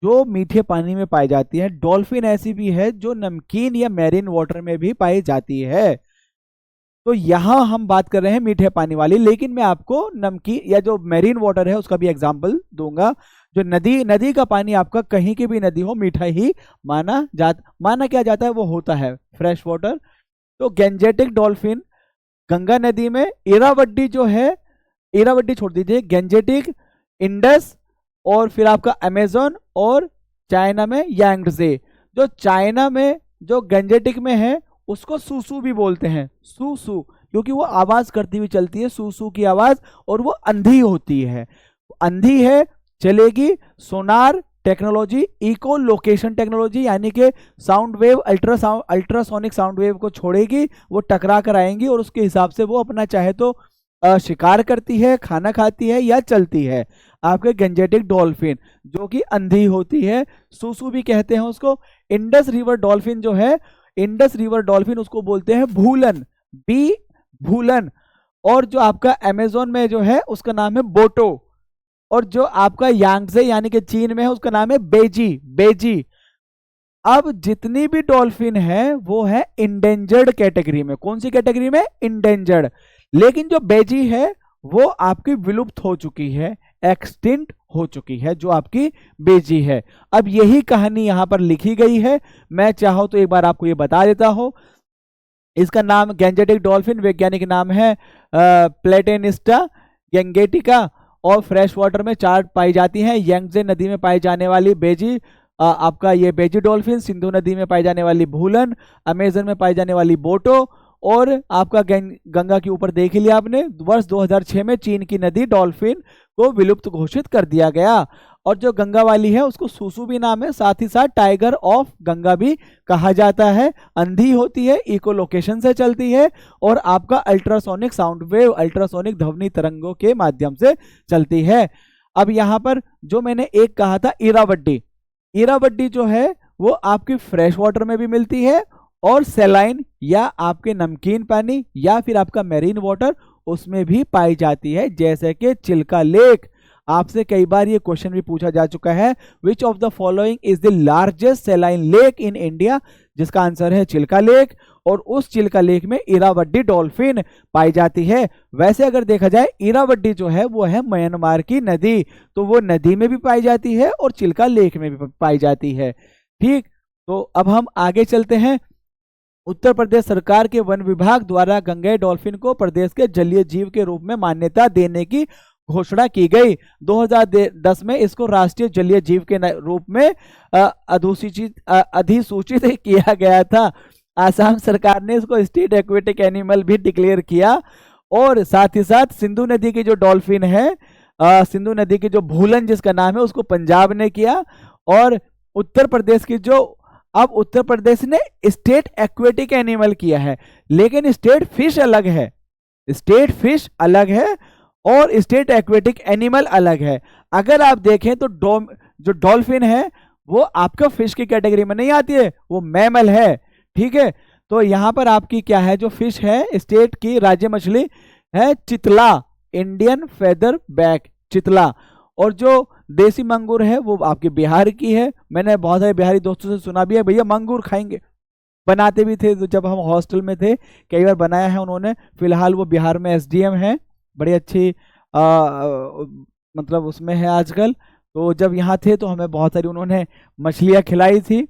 जो मीठे पानी में पाई जाती है। डॉल्फिन ऐसी भी है जो नमकीन या मैरीन वाटर में भी पाई जाती है। तो यहां हम बात कर रहे हैं मीठे पानी वाली, लेकिन मैं आपको नमकीन या जो मैरीन वाटर है उसका भी एग्जांपल दूंगा। जो नदी का पानी आपका कहीं की भी नदी हो मीठा ही माना क्या जाता है, वो होता है फ्रेश वाटर। तो गैंजेटिक डॉल्फिन गंगा नदी में, इरावड्डी जो है, इरावड्डी छोड़ दीजिए, गैंजेटिक, इंडस, और फिर आपका अमेजोन, और चाइना में यांगजे। जो चाइना में जो गंजेटिक में है उसको सूसू भी बोलते हैं, सूसू, क्योंकि वो आवाज करती हुई चलती है, सूसू की आवाज, और वो अंधी होती है, अंधी है, चलेगी। सोनार टेक्नोलॉजी, इको लोकेशन टेक्नोलॉजी, यानी कि sound wave, ultrasonic sound wave को छोड़ेगी, वो टकरा कर आएंगी और उसके हिसाब से वो अपना चाहे तो शिकार करती है, खाना खाती है या चलती है। आपके गंजेटिक डॉल्फिन जो कि अंधी होती है, सूसू भी कहते हैं उसको। इंडस रिवर डॉल्फिन जो है, इंडस रिवर डॉल्फिन उसको बोलते हैं भूलन, भूलन। और जो आपका अमेजोन में जो है उसका नाम है बोटो, और जो आपका यांगजे यानी कि चीन में है उसका नाम है बेजी। अब जितनी भी डॉल्फिन है वो है इंडेंजर्ड कैटेगरी में। कौन सी कैटेगरी में? इंडेंजर्ड। लेकिन जो बेजी है वो आपकी विलुप्त हो चुकी है, एक्सटिंक्ट हो चुकी है, जो आपकी बेजी है। अब यही कहानी यहां पर लिखी गई है, मैं चाहूं तो एक बार आपको ये बता देता हूं। इसका नाम गैंजेटिक डॉल्फिन, वैज्ञानिक नाम है प्लेटेनिस्टा गैंगेटिका, और फ्रेश वाटर में 4 पाई जाती हैं। यांगजे नदी में पाई जाने वाली बेजी, आपका ये बेजी डॉल्फिन, सिंधु नदी में पाई जाने वाली भूलन, अमेजन में पाई जाने वाली बोटो, और आपका गंगा के ऊपर देख लिया आपने, वर्ष 2006 में चीन की नदी डॉल्फिन को विलुप्त घोषित कर दिया गया। और जो गंगा वाली है उसको सूसू भी नाम है, साथ ही साथ टाइगर ऑफ गंगा भी कहा जाता है। अंधी होती है, इको लोकेशन से चलती है, और आपका अल्ट्रासोनिक साउंड वेव, अल्ट्रासोनिक ध्वनि तरंगों के माध्यम से चलती है। अब यहां पर जो मैंने एक कहा था इरावड्डी, इरावड्डी जो है वो आपकी फ्रेश वाटर में भी मिलती है, और सेलाइन या आपके नमकीन पानी या फिर आपका मैरीन वाटर उसमें भी पाई जाती है, जैसे कि चिल्का लेक। आपसे कई बार ये क्वेश्चन भी पूछा जा चुका है, which of the following is the largest सेलाइन lake in India, जिसका आंसर है चिल्का लेक। और उस चिल्का लेक में इरावड्डी डॉल्फिन पाई जाती है। वैसे अगर देखा जाए इरावड्डी जो है वो है म्यांमार की नदी, तो वो नदी में भी पाई जाती है और चिल्का लेक में भी पाई जाती है। ठीक, तो अब हम आगे चलते हैं। उत्तर प्रदेश सरकार के वन विभाग द्वारा गंगेय डॉल्फिन को प्रदेश के जलीय जीव के रूप में मान्यता देने की घोषणा की गई। 2010 में इसको राष्ट्रीय जलीय जीव के रूप में अधिसूचित किया गया था। आसाम सरकार ने इसको स्टेट एक्वेटिक एनिमल भी डिक्लेयर किया, और साथ ही साथ सिंधु नदी की जो डॉल्फिन है, सिंधु नदी की जो भूलन जिसका नाम है, उसको पंजाब ने किया। और उत्तर प्रदेश की जो, अब उत्तर प्रदेश ने स्टेट एक्वेटिक एनिमल किया है, लेकिन स्टेट फिश अलग है, स्टेट फिश अलग है और स्टेट एक्वेटिक एनिमल अलग है। अगर आप देखें तो जो डॉल्फिन है वो आपका फिश की कैटेगरी में नहीं आती है, वो मैमल है। ठीक है, तो यहां पर आपकी क्या है, जो फिश है स्टेट की राज्य मछली है चितला, इंडियन फेदर बैक चितला। और जो देसी मंगूर है वो आपके बिहार की है। मैंने बहुत सारे बिहारी दोस्तों से सुना भी है, भैया मंगूर खाएंगे, बनाते भी थे, तो जब हम हॉस्टल में थे कई बार बनाया है उन्होंने। फिलहाल वो बिहार में एसडीएम है, बड़ी अच्छी मतलब उसमें है आजकल। तो जब यहाँ थे तो हमें बहुत सारी उन्होंने मछलियाँ खिलाई थी।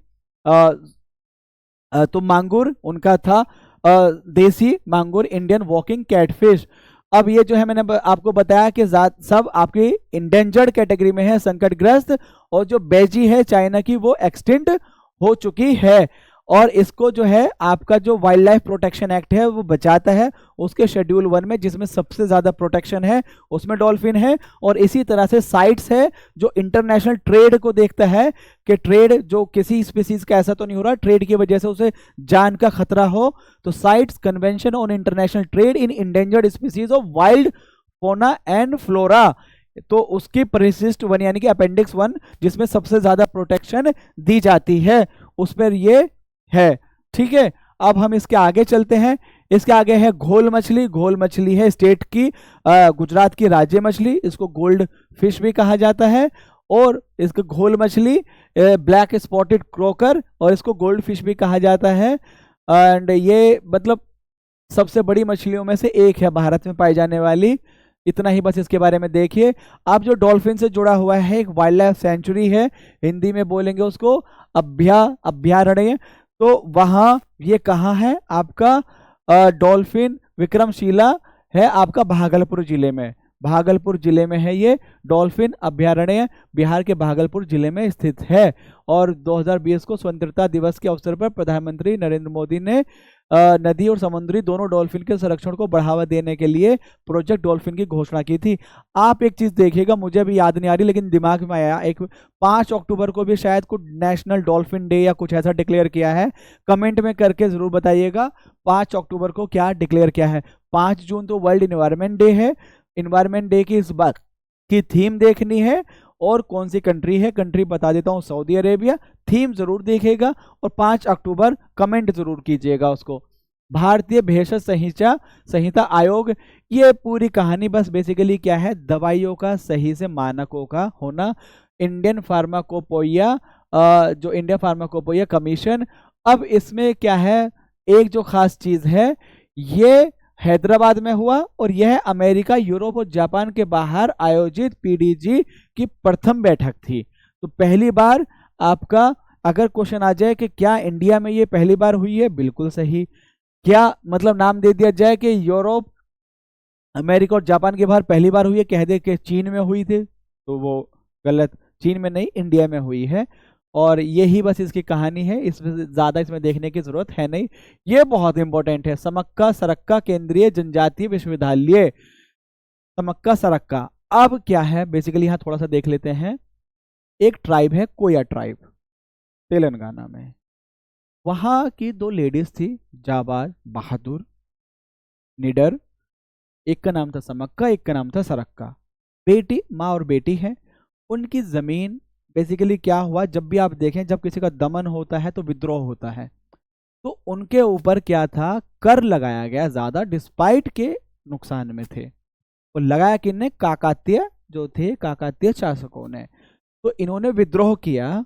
तो मांगूर उनका था देसी मांगूर, इंडियन वॉकिंग कैटफिश। अब ये जो है मैंने आपको बताया कि सब आपकी इंडेंजर्ड कैटेगरी में है, संकटग्रस्त, और जो बेजी है चाइना की वो एक्सटिंक्ट हो चुकी है। और इसको जो है आपका जो वाइल्ड लाइफ प्रोटेक्शन एक्ट है वो बचाता है, उसके शेड्यूल 1 में, जिसमें सबसे ज्यादा प्रोटेक्शन है उसमें डॉल्फिन है। और इसी तरह से साइट्स है जो इंटरनेशनल ट्रेड को देखता है कि ट्रेड जो किसी स्पीसीज का ऐसा तो नहीं हो रहा ट्रेड की वजह से उसे जान का खतरा हो, तो sites convention on international trade in endangered species of wild फोना एंड फ्लोरा, तो उसकी परिशिष्ट 1 यानी कि अपेंडिक्स 1 जिसमें सबसे ज्यादा प्रोटेक्शन दी जाती है उस पर ये है। ठीक है, अब हम इसके आगे चलते हैं। इसके आगे है घोल मछली। घोल मछली है स्टेट की गुजरात की राज्य मछली, इसको गोल्ड फिश भी कहा जाता है। और इसको घोल मछली ब्लैक स्पॉटेड क्रोकर और इसको गोल्ड फिश भी कहा जाता है। एंड ये मतलब सबसे बड़ी मछलियों में से एक है भारत में पाई जाने वाली। इतना ही बस इसके बारे में देखिए। अब जो डॉल्फिन से जुड़ा हुआ है एक वाइल्ड लाइफ सेंचुरी है, हिंदी में बोलेंगे उसको अभयारण्य। तो वहाँ ये कहाँ है आपका डॉल्फिन विक्रमशिला है आपका भागलपुर जिले में। भागलपुर जिले में है ये डॉल्फिन अभयारण्य, बिहार के भागलपुर जिले में स्थित है। और 2020 को स्वतंत्रता दिवस के अवसर पर प्रधानमंत्री नरेंद्र मोदी ने नदी और समुद्री दोनों डॉल्फिन के संरक्षण को बढ़ावा देने के लिए प्रोजेक्ट डॉल्फिन की घोषणा की थी। आप एक चीज देखिएगा, मुझे अभी याद नहीं आ रही लेकिन दिमाग में आया, एक 5 अक्टूबर को भी शायद कुछ नेशनल डॉल्फिन डे या कुछ ऐसा डिक्लेयर किया है। कमेंट में करके जरूर बताइएगा 5 अक्टूबर को क्या डिक्लेयर किया है। 5 जून तो वर्ल्ड इन्वायरमेंट डे है। इन्वायरमेंट डे की इस बार की थीम देखनी है और कौन सी कंट्री है, कंट्री बता देता हूं सऊदी अरेबिया। थीम जरूर देखिएगा और 5 अक्टूबर कमेंट जरूर कीजिएगा उसको। भारतीय भेषज संहिता आयोग, ये पूरी कहानी बस बेसिकली क्या है, दवाइयों का सही से मानकों का होना। इंडियन फार्माकोपोइया जो इंडियन फार्माकोपोइया कमीशन, अब इसमें क्या है, एक जो खास चीज है ये हैदराबाद में हुआ और यह अमेरिका, यूरोप और जापान के बाहर आयोजित पीडीजी की प्रथम बैठक थी। तो पहली बार आपका अगर क्वेश्चन आ जाए कि क्या इंडिया में ये पहली बार हुई है, बिल्कुल सही। क्या मतलब नाम दे दिया जाए कि यूरोप, अमेरिका और जापान के बाहर पहली बार हुई है, कह दे कि चीन में हुई थी, तो वो गलत। चीन में नहीं, इंडिया में हुई है। और यही बस इसकी कहानी है, इसमें ज्यादा इसमें देखने की जरूरत है नहीं। ये बहुत इंपॉर्टेंट है, समक्का सरक्का केंद्रीय जनजातीय विश्वविद्यालय, समक्का सरक्का। अब क्या है बेसिकली यहाँ थोड़ा सा देख लेते हैं। एक ट्राइब है कोया ट्राइब तेलंगाना में, वहां की 2 लेडीज थी, जाबाज बहादुर निडर। एक का नाम था समक्का, एक का नाम था सरक्का। बेटी, माँ और बेटी है। उनकी जमीन बेसिकली क्या हुआ, जब भी आप देखें जब किसी का दमन होता है तो विद्रोह होता है, तो उनके ऊपर क्या था, कर लगाया गया ज्यादा, डिस्पाइट के नुकसान में थे। वो लगाया किसने, काकातीय जो थे, काकातीय शासकों ने। तो इन्होंने विद्रोह किया।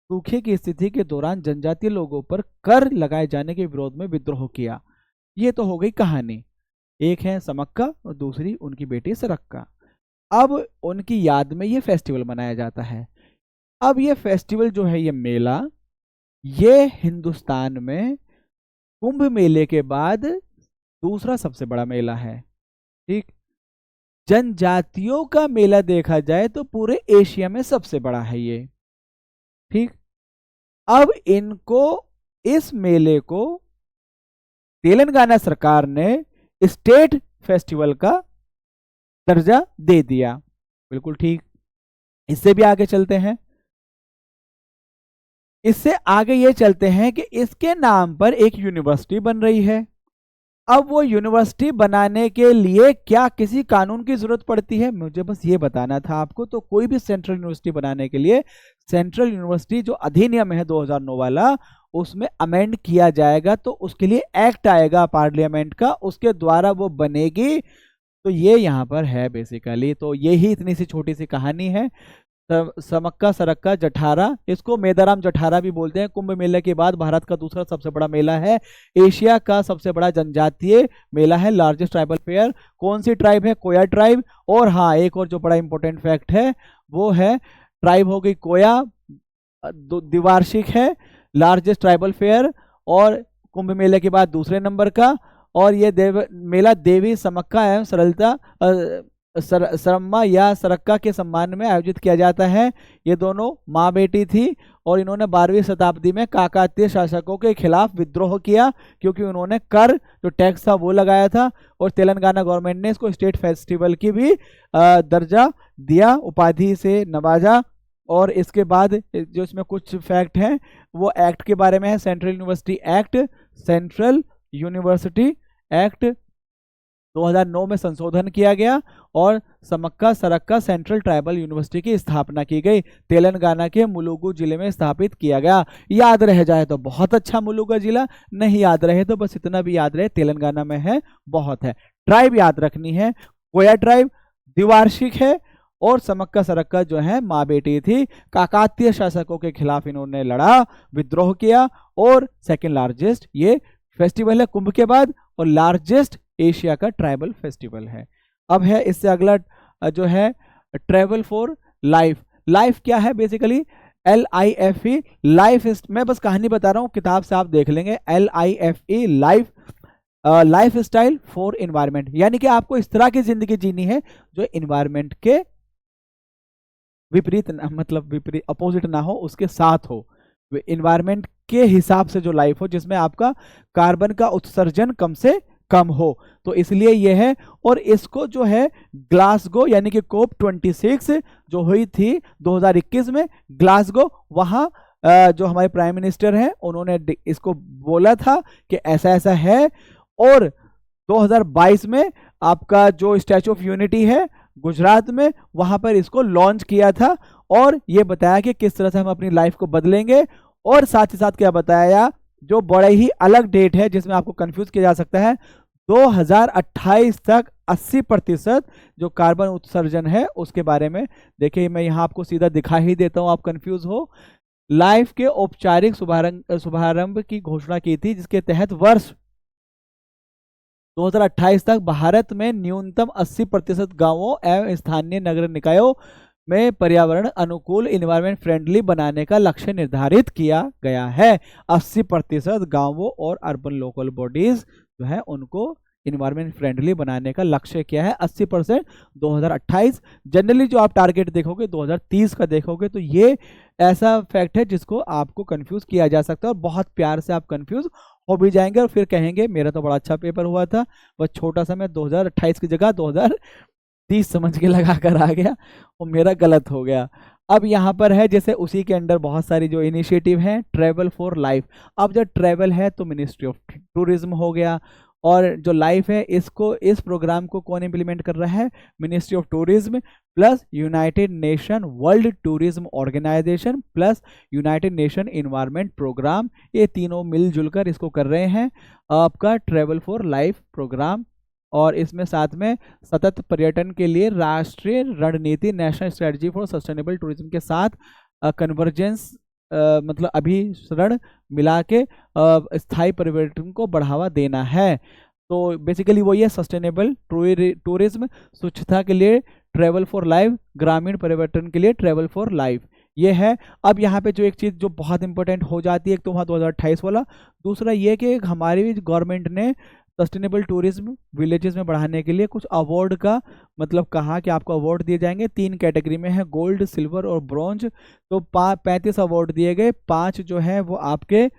सूखे की स्थिति के दौरान जनजातीय लोगों पर कर लगाए जाने के विरोध में विद्रोह किया। ये तो हो गई कहानी। एक है समक्का और दूसरी उनकी बेटी सरक्का। अब उनकी याद में ये फेस्टिवल मनाया जाता है। अब ये फेस्टिवल जो है, ये मेला, ये हिंदुस्तान में कुंभ मेले के बाद दूसरा सबसे बड़ा मेला है। ठीक, जनजातियों का मेला देखा जाए तो पूरे एशिया में सबसे बड़ा है ये। ठीक, अब इनको, इस मेले को तेलंगाना सरकार ने स्टेट फेस्टिवल का दर्जा दे दिया। बिल्कुल ठीक। इससे भी आगे चलते हैं। इससे आगे ये चलते हैं कि इसके नाम पर एक यूनिवर्सिटी बन रही है। अब वो यूनिवर्सिटी बनाने के लिए क्या किसी कानून की जरूरत पड़ती है, मुझे बस ये बताना था आपको। तो कोई भी सेंट्रल यूनिवर्सिटी बनाने के लिए सेंट्रल यूनिवर्सिटी जो अधिनियम है 2009 वाला, उसमें अमेंड किया जाएगा, तो उसके लिए एक्ट आएगा पार्लियामेंट का, उसके द्वारा वो बनेगी। तो ये यहाँ पर है बेसिकली। तो यही इतनी सी छोटी सी कहानी है। समक्का सरक्का जठारा, इसको मेदाराम जठारा भी बोलते हैं। कुंभ मेले के बाद भारत का दूसरा सबसे बड़ा मेला है, एशिया का सबसे बड़ा जनजातीय मेला है, लार्जेस्ट ट्राइबल फेयर। कौन सी ट्राइब है, कोया ट्राइब। और हाँ, एक और जो बड़ा इंपॉर्टेंट फैक्ट है वो है, ट्राइब हो गई कोया, द्विवार्षिक है, लार्जेस्ट ट्राइबल फेयर और कुंभ मेले के बाद दूसरे नंबर का। और ये मेला देवी समक्का एवं सरलता सरम्मा या सरक्का के सम्मान में आयोजित किया जाता है। ये दोनों माँ बेटी थी और इन्होंने 12वीं शताब्दी में काकतीय शासकों के खिलाफ विद्रोह किया, क्योंकि उन्होंने कर जो टैक्स था वो लगाया था, और तेलंगाना गवर्नमेंट ने इसको स्टेट फेस्टिवल की भी दर्जा दिया, उपाधि से नवाजा। और इसके बाद जो इसमें कुछ फैक्ट हैं वो एक्ट के बारे में है। Central university act, central university act 2009 में संशोधन किया गया और समक्का सरक्का सेंट्रल ट्राइबल यूनिवर्सिटी की स्थापना की गई। तेलंगाना के मुलुगु जिले में स्थापित किया गया। याद रह जाए तो बहुत अच्छा मुलुगु जिला, नहीं याद रहे तो बस इतना भी याद रहे तेलंगाना में है, बहुत है। ट्राइब याद रखनी है, कोया ट्राइब द्विवार्षिक है और समक्का सरक्का जो है माँ बेटी थी। काकतीय शासकों के खिलाफ इन्होंने लड़ा, विद्रोह किया और सेकेंड लार्जेस्ट ये फेस्टिवल है कुंभ के बाद, और लार्जेस्ट एशिया का ट्राइबल फेस्टिवल है। अब है इससे अगला जो है ट्रेवल फॉर लाइफ। लाइफ क्या है बेसिकली? LIFE life. मैं बस कहानी बता रहा हूँ, किताब से आप देख लेंगे। LIFE life, life style for environment, यानी कि आपको इस तरह की जिंदगी जीनी है जो इन्वायरमेंट के विपरीत मतलब विपरीत अपोजिट ना हो, उसके साथ हो, इन्वायरमेंट के हिसाब से जो लाइफ हो, जिसमें आपका कार्बन का उत्सर्जन कम से कम हो। तो इसलिए यह है। और इसको जो है ग्लासगो यानी कि COP26 जो हुई थी 2021 में ग्लासगो, वहां जो हमारे प्राइम मिनिस्टर हैं उन्होंने इसको बोला था कि ऐसा ऐसा है। और 2022 में आपका जो स्टैचू ऑफ यूनिटी है गुजरात में, वहां पर इसको लॉन्च किया था और ये बताया कि किस तरह से हम अपनी लाइफ को बदलेंगे। और साथ ही साथ क्या बताया, जो बड़े ही अलग डेट है जिसमें आपको कंफ्यूज किया जा सकता है, 2028 तक 80% जो कार्बन उत्सर्जन है उसके बारे में। देखिए मैं यहां आपको सीधा दिखा ही देता हूं, आप कंफ्यूज हो। लाइफ के औपचारिक शुभारंभ की घोषणा की थी, जिसके तहत वर्ष 2028 तक भारत में न्यूनतम 80% गांवों एवं स्थानीय नगर निकायों में पर्यावरण अनुकूल इन्वायरमेंट फ्रेंडली बनाने का लक्ष्य निर्धारित किया गया है। 80% गांवों और अर्बन लोकल बॉडीज जो है उनको इन्वायरमेंट फ्रेंडली बनाने का लक्ष्य क्या है, 80% 2028। जनरली जो आप टारगेट देखोगे 2030 का देखोगे, तो ये ऐसा फैक्ट है जिसको आपको कंफ्यूज किया जा सकता है और बहुत प्यार से आप कंफ्यूज हो भी जाएंगे और फिर कहेंगे मेरा तो बड़ा अच्छा पेपर हुआ था, बस छोटा सा मैं 2028 की जगह 2030 समझ के लगा कर आ गया और मेरा गलत हो गया। अब यहाँ पर है जैसे उसी के अंडर बहुत सारी जो इनिशिएटिव हैं, ट्रेवल फॉर लाइफ। अब जब ट्रेवल है तो मिनिस्ट्री ऑफ टूरिज्म हो गया, और जो लाइफ है इसको, इस प्रोग्राम को कौन इंप्लीमेंट कर रहा है, Ministry of Tourism plus United Nation World Tourism Organization plus United Nation Environment Programme, ये तीनों मिलजुल कर इसको कर रहे हैं आपका ट्रेवल फॉर लाइफ प्रोग्राम। और इसमें साथ में सतत पर्यटन के लिए राष्ट्रीय रणनीति national strategy for sustainable tourism के साथ कन्वर्जेंस मतलब अभिसरण मिला के स्थायी पर्यटन को बढ़ावा देना है। तो बेसिकली वो ये सस्टेनेबल टूरिज्म, स्वच्छता के लिए ट्रेवल फॉर लाइफ, ग्रामीण पर्यटन के लिए ट्रेवल फॉर लाइफ, ये है। अब यहाँ पे जो एक चीज़ जो बहुत इंपॉर्टेंट हो जाती है, एक तो वहाँ 2028 वाला, दूसरा ये कि हमारी गवर्नमेंट ने सस्टेनेबल टूरिज्म विलेजेस में बढ़ाने के लिए कुछ अवार्ड का मतलब कहा कि आपको अवार्ड दिए जाएंगे 3 कैटेगरी में है, गोल्ड, सिल्वर और ब्रॉन्ज। तो 35 अवार्ड दिए गए, 5 जो है वो आपके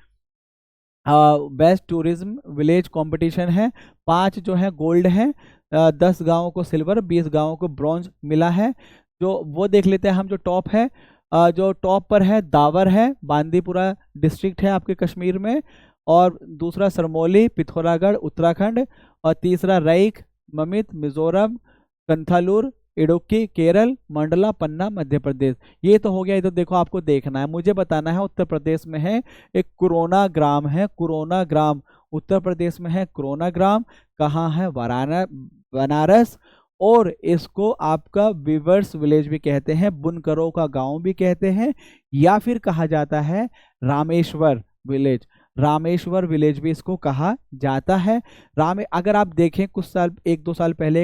बेस्ट टूरिज्म विलेज कंपटीशन है, 5 जो है गोल्ड है, 10 गांवों को सिल्वर, 20 गांवों को ब्रॉन्ज मिला है। जो वो देख लेते हैं हम, जो टॉप है, जो टॉप पर है दावर है, बांदीपुरा डिस्ट्रिक्ट है आपके कश्मीर में, और दूसरा सरमौली पिथौरागढ़ उत्तराखंड, और तीसरा रईक ममित मिजोरम, कंथालूर इडुक्की केरल, मंडला पन्ना मध्य प्रदेश। ये तो हो गया। इधर देखो आपको देखना है, मुझे बताना है उत्तर प्रदेश में है एक कोरोना ग्राम है, कोरोना ग्राम उत्तर प्रदेश में है, कोरोना ग्राम कहाँ है, बनारस। और इसको आपका वीवर्स विलेज भी कहते हैं, बुनकरों का गांव भी कहते हैं, या फिर कहा जाता है रामेश्वर विलेज, रामेश्वर विलेज भी इसको कहा जाता है। अगर आप देखें कुछ साल 1-2 साल पहले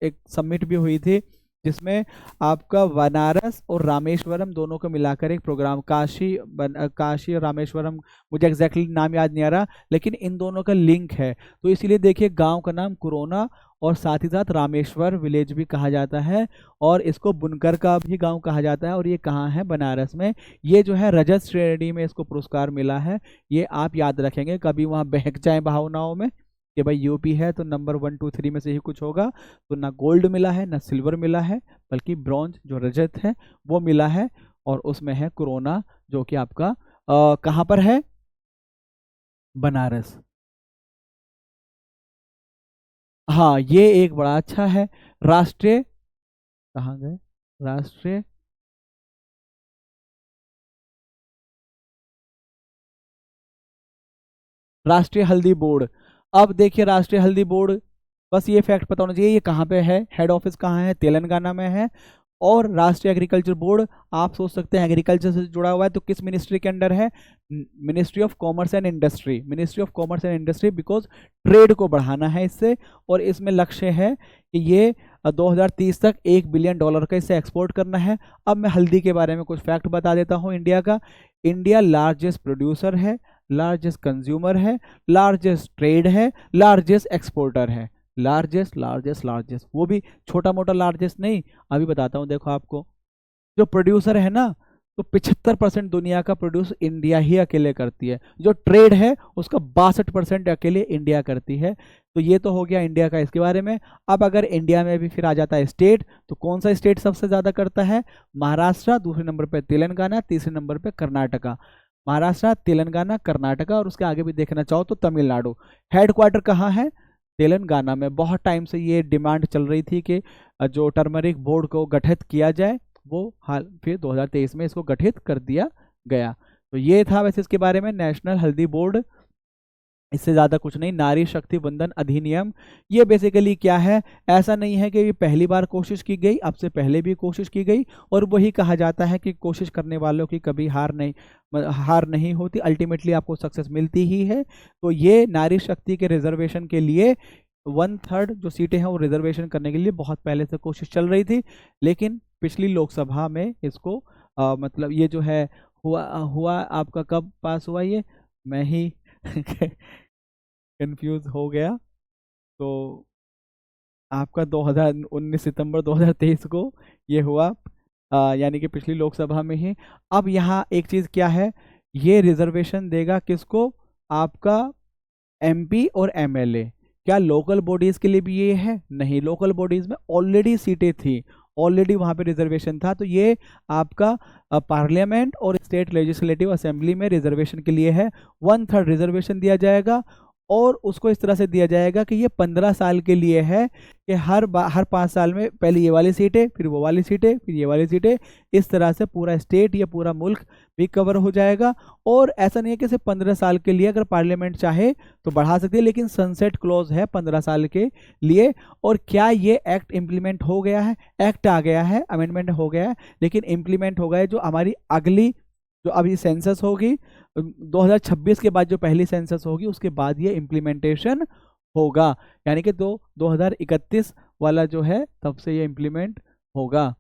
एक समिट भी हुई थी जिसमें आपका बनारस और रामेश्वरम दोनों को मिलाकर एक प्रोग्राम, काशी और रामेश्वरम, मुझे एग्जैक्टली नाम याद नहीं आ रहा, लेकिन इन दोनों का लिंक है। तो इसीलिए देखिए गांव का नाम कोरोना और साथ ही साथ रामेश्वर विलेज भी कहा जाता है, और इसको बुनकर का भी गांव कहा जाता है। और ये कहाँ है? बनारस में। ये जो है रजत श्रेणी में इसको पुरस्कार मिला है। ये आप याद रखेंगे, कभी वहाँ बहक जाए भावनाओं में कि भाई यूपी है तो नंबर 1 2 3 में से ही कुछ होगा। तो ना गोल्ड मिला है ना सिल्वर मिला है, बल्कि ब्रॉन्ज जो रजत है वो मिला है। और उसमें है कोरोना, जो कि आपका कहाँ पर है? बनारस। हाँ, ये एक बड़ा अच्छा है। राष्ट्रीय, कहाँ गए? राष्ट्रीय, राष्ट्रीय हल्दी बोर्ड। अब देखिए राष्ट्रीय हल्दी बोर्ड, बस ये फैक्ट पता होना चाहिए ये कहाँ पे है, हेड ऑफिस कहाँ है? तेलंगाना में है। और राष्ट्रीय एग्रीकल्चर बोर्ड, आप सोच सकते हैं एग्रीकल्चर से जुड़ा हुआ है तो किस मिनिस्ट्री के अंडर है? Ministry of commerce and industry. Ministry of commerce and industry, because trade को बढ़ाना है इससे। और इसमें लक्ष्य है कि ये 2030 तक $1 बिलियन का इससे एक्सपोर्ट करना है। अब मैं हल्दी के बारे में कुछ फैक्ट बता देता हूँ इंडिया का। इंडिया लार्जेस्ट प्रोड्यूसर है, लार्जेस्ट कंज्यूमर है, लार्जेस्ट ट्रेड है, लार्जेस्ट एक्सपोर्टर है। लार्जेस्ट लार्जेस्ट लार्जेस्ट, वो भी छोटा मोटा लार्जेस्ट नहीं। अभी बताता हूँ, देखो आपको, जो प्रोड्यूसर है ना, तो 75% दुनिया का प्रोड्यूस इंडिया ही अकेले करती है। जो ट्रेड है उसका 62% अकेले इंडिया करती है। तो ये तो हो गया इंडिया का इसके बारे में। अब अगर इंडिया में भी फिर आ जाता है स्टेट, तो कौन सा स्टेट सबसे ज़्यादा करता है? महाराष्ट्र, दूसरे नंबर पे तेलंगाना, तीसरे नंबर पे कर्नाटका। महाराष्ट्र, तेलंगाना, कर्नाटका, और उसके आगे भी देखना चाहो तो तमिलनाडु। हेडक्वार्टर कहाँ है? तेलंगाना में। बहुत टाइम से ये डिमांड चल रही थी कि जो टर्मरिक बोर्ड को गठित किया जाए, वो हाल फिर 2023 में इसको गठित कर दिया गया। तो ये था वैसे इसके बारे में, नेशनल हल्दी बोर्ड। इससे ज़्यादा कुछ नहीं। नारी शक्ति वंदन अधिनियम, ये बेसिकली क्या है? ऐसा नहीं है कि ये पहली बार कोशिश की गई, अब से पहले भी कोशिश की गई। और वही कहा जाता है कि कोशिश करने वालों की कभी हार नहीं होती, अल्टीमेटली आपको सक्सेस मिलती ही है। तो ये नारी शक्ति के रिजर्वेशन के लिए 1/3 जो सीटें हैं वो रिजर्वेशन करने के लिए बहुत पहले से कोशिश चल रही थी। लेकिन पिछली लोकसभा में इसको मतलब ये जो है हुआ हुआ आपका कब पास हुआ ये, मैं ही कंफ्यूज हो गया। तो आपका 2019 सितंबर 2023 को ये हुआ, यानी कि पिछली लोकसभा में ही। अब यहाँ एक चीज़ क्या है, ये रिजर्वेशन देगा किसको? आपका एमपी और एमएलए। क्या लोकल बॉडीज के लिए भी ये है? नहीं, लोकल बॉडीज में ऑलरेडी सीटें थी, ऑलरेडी वहाँ पे रिजर्वेशन था। तो ये आपका पार्लियामेंट और स्टेट लेजिस्लेटिव असेंबली में रिजर्वेशन के लिए है। 1/3 रिजर्वेशन दिया जाएगा, और उसको इस तरह से दिया जाएगा कि ये 15 साल के लिए है, कि हर 5 साल में पहले ये वाली सीटें, फिर वो वाली सीटें, फिर ये वाली सीटें। इस तरह से पूरा स्टेट या पूरा मुल्क भी कवर हो जाएगा। और ऐसा नहीं है कि सिर्फ 15 साल के लिए, अगर पार्लियामेंट चाहे तो बढ़ा सकती है, लेकिन सनसेट क्लॉज है 15 साल के लिए। और क्या ये एक्ट इम्प्लीमेंट हो गया है? एक्ट आ गया है, अमेंडमेंट हो गया है, लेकिन इम्प्लीमेंट हो गया। जो हमारी अगली जो अभी सेंसस होगी 2026 के बाद, जो पहली सेंसस होगी उसके बाद ये इम्प्लीमेंटेशन होगा, यानी कि 2031 वाला जो है तब से ये इम्प्लीमेंट होगा।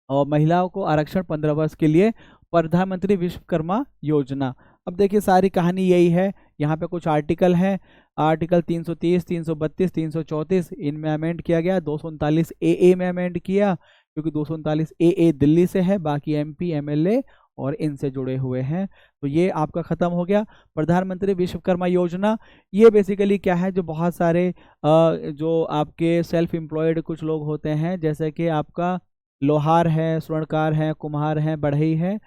और महिलाओं को आरक्षण 15 वर्ष के लिए, प्रधानमंत्री विश्वकर्मा योजना। अब देखिए सारी कहानी यही है। यहाँ पे कुछ आर्टिकल हैं, आर्टिकल 330, 332, 334, इनमें अमेंड किया गया। 239 ए में अमेंड किया, क्योंकि 239 ए दिल्ली से है, बाकी एमपी एमएलए और इनसे जुड़े हुए हैं। तो ये आपका ख़त्म हो गया प्रधानमंत्री विश्वकर्मा योजना। ये बेसिकली क्या है, जो बहुत सारे जो आपके सेल्फ एम्प्लॉयड कुछ लोग होते हैं, जैसे कि आपका लोहार है, स्वर्णकार हैं, कुम्हार हैं, बढ़ई हैं,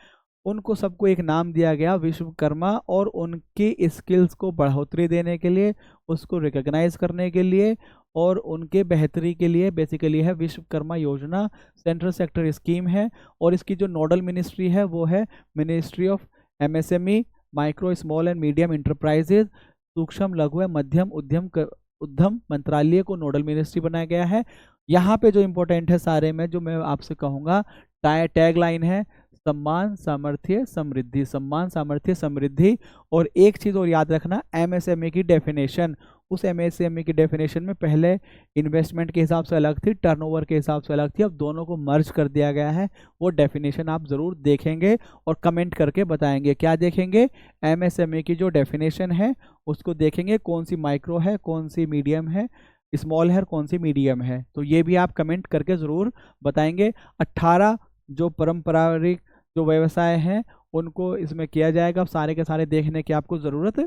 उनको सबको एक नाम दिया गया विश्वकर्मा। और उनकी स्किल्स को बढ़ोतरी देने के लिए, उसको रिकॉग्नाइज करने के लिए और उनके बेहतरी के लिए बेसिकली है विश्वकर्मा योजना। सेंट्रल सेक्टर स्कीम है, और इसकी जो नोडल मिनिस्ट्री है वो है Ministry of MSME, micro small and medium enterprises, सूक्ष्म लघु एवं मध्यम उद्यम मंत्रालय को नोडल मिनिस्ट्री बनाया गया है। यहाँ पे जो इम्पोर्टेंट है सारे में, जो मैं आपसे कहूँगा, टैग लाइन है सम्मान सामर्थ्य समृद्धि, सम्मान सामर्थ्य समृद्धि। और एक चीज़ और याद रखना, एमएसएमई की डेफिनेशन, उस एमएसएमई की डेफिनेशन में पहले इन्वेस्टमेंट के हिसाब से अलग थी, टर्नओवर के हिसाब से अलग थी, अब दोनों को मर्ज कर दिया गया है। वो डेफिनेशन आप ज़रूर देखेंगे और कमेंट करके बताएंगे। क्या देखेंगे? एमएसएमई की जो डेफिनेशन है उसको देखेंगे, कौन सी माइक्रो है, कौन सी मीडियम है, स्मॉल है और कौन सी मीडियम है, तो ये भी आप कमेंट करके ज़रूर बताएंगे। 18 जो पारंपरिक जो व्यवसाय हैं उनको इसमें किया जाएगा। अब सारे के सारे देखने की आपको ज़रूरत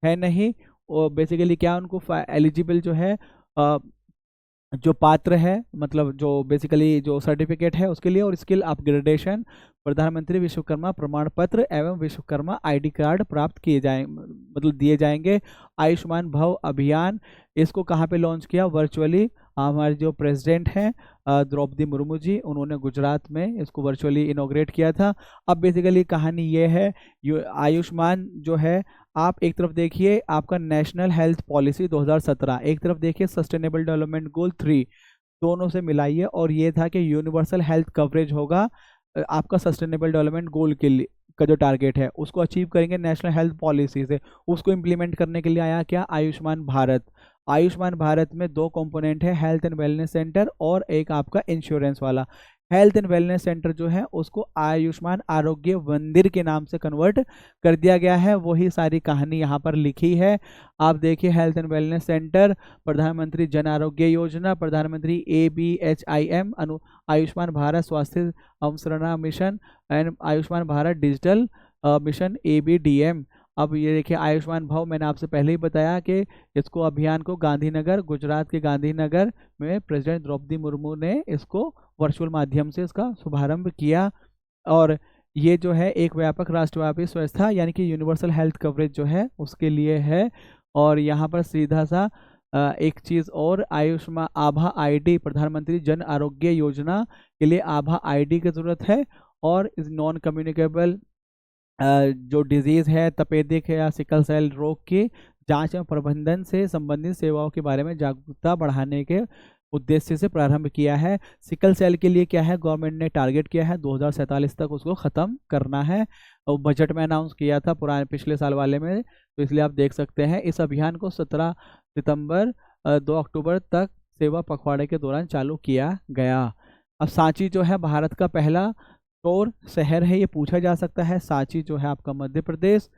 है नहीं, और बेसिकली क्या उनको एलिजिबल जो है जो पात्र है, मतलब जो बेसिकली जो सर्टिफिकेट है उसके लिए, और स्किल अपग्रेडेशन, प्रधानमंत्री विश्वकर्मा प्रमाण पत्र एवं विश्वकर्मा आईडी कार्ड प्राप्त किए जाए, मतलब दिए जाएंगे। आयुष्मान भव अभियान, इसको कहाँ पे लॉन्च किया? वर्चुअली। हमारे जो प्रेसिडेंट हैं द्रौपदी मुर्मू जी, उन्होंने गुजरात में इसको वर्चुअली इनॉग्रेट किया था। अब बेसिकली कहानी ये है, आयुष्मान जो है, आप एक तरफ देखिए आपका नेशनल हेल्थ पॉलिसी 2017, एक तरफ देखिए सस्टेनेबल डेवलपमेंट गोल 3, दोनों से मिलाइए, और ये था कि यूनिवर्सल हेल्थ कवरेज होगा आपका सस्टेनेबल डेवलपमेंट गोल के लिए का जो टारगेट है उसको अचीव करेंगे नेशनल हेल्थ पॉलिसी से। उसको इम्प्लीमेंट करने के लिए आया क्या? आयुष्मान भारत। आयुष्मान भारत में 2 कंपोनेंट है, हेल्थ एंड वेलनेस सेंटर और एक आपका इंश्योरेंस वाला। हेल्थ एंड वेलनेस सेंटर जो है उसको आयुष्मान आरोग्य मंदिर के नाम से कन्वर्ट कर दिया गया है। वही सारी कहानी यहाँ पर लिखी है। आप देखिए, हेल्थ एंड वेलनेस सेंटर, प्रधानमंत्री जन आरोग्य योजना, प्रधानमंत्री ABHIM आयुष्मान भारत स्वास्थ्य अवसरणा mission and Ayushman Bharat digital mission ABDM। अब ये देखिए आयुष्मान भव, मैंने आपसे पहले ही बताया कि इसको अभियान को गांधीनगर, गुजरात के गांधीनगर में प्रेसिडेंट द्रौपदी मुर्मू ने इसको वर्चुअल माध्यम से इसका शुभारंभ किया। और ये जो है एक व्यापक राष्ट्रव्यापी व्यवस्था यानी कि यूनिवर्सल हेल्थ कवरेज जो है उसके लिए है। और यहाँ पर सीधा सा एक चीज़ और, आयुष्मान आभा आईडी, प्रधानमंत्री जन आरोग्य योजना के लिए आभा आईडी की ज़रूरत है। और इस नॉन कम्युनिकेबल जो डिजीज़ है, तपेदिक है या सिकल सेल रोग की जांच एवं प्रबंधन से संबंधित सेवाओं के बारे में जागरूकता बढ़ाने के उद्देश्य से प्रारंभ किया है। सिकल सेल के लिए क्या है, गवर्नमेंट ने टारगेट किया है 2047 तक उसको ख़त्म करना है, और बजट में अनाउंस किया था पुराने पिछले साल वाले में। तो इसलिए आप देख सकते हैं इस अभियान को 17 सितंबर 2 अक्टूबर तक सेवा पखवाड़े के दौरान चालू किया गया। अब सांची जो है भारत का पहला सौर शहर है, ये पूछा जा सकता है। सांची जो है आपका मध्य प्रदेश,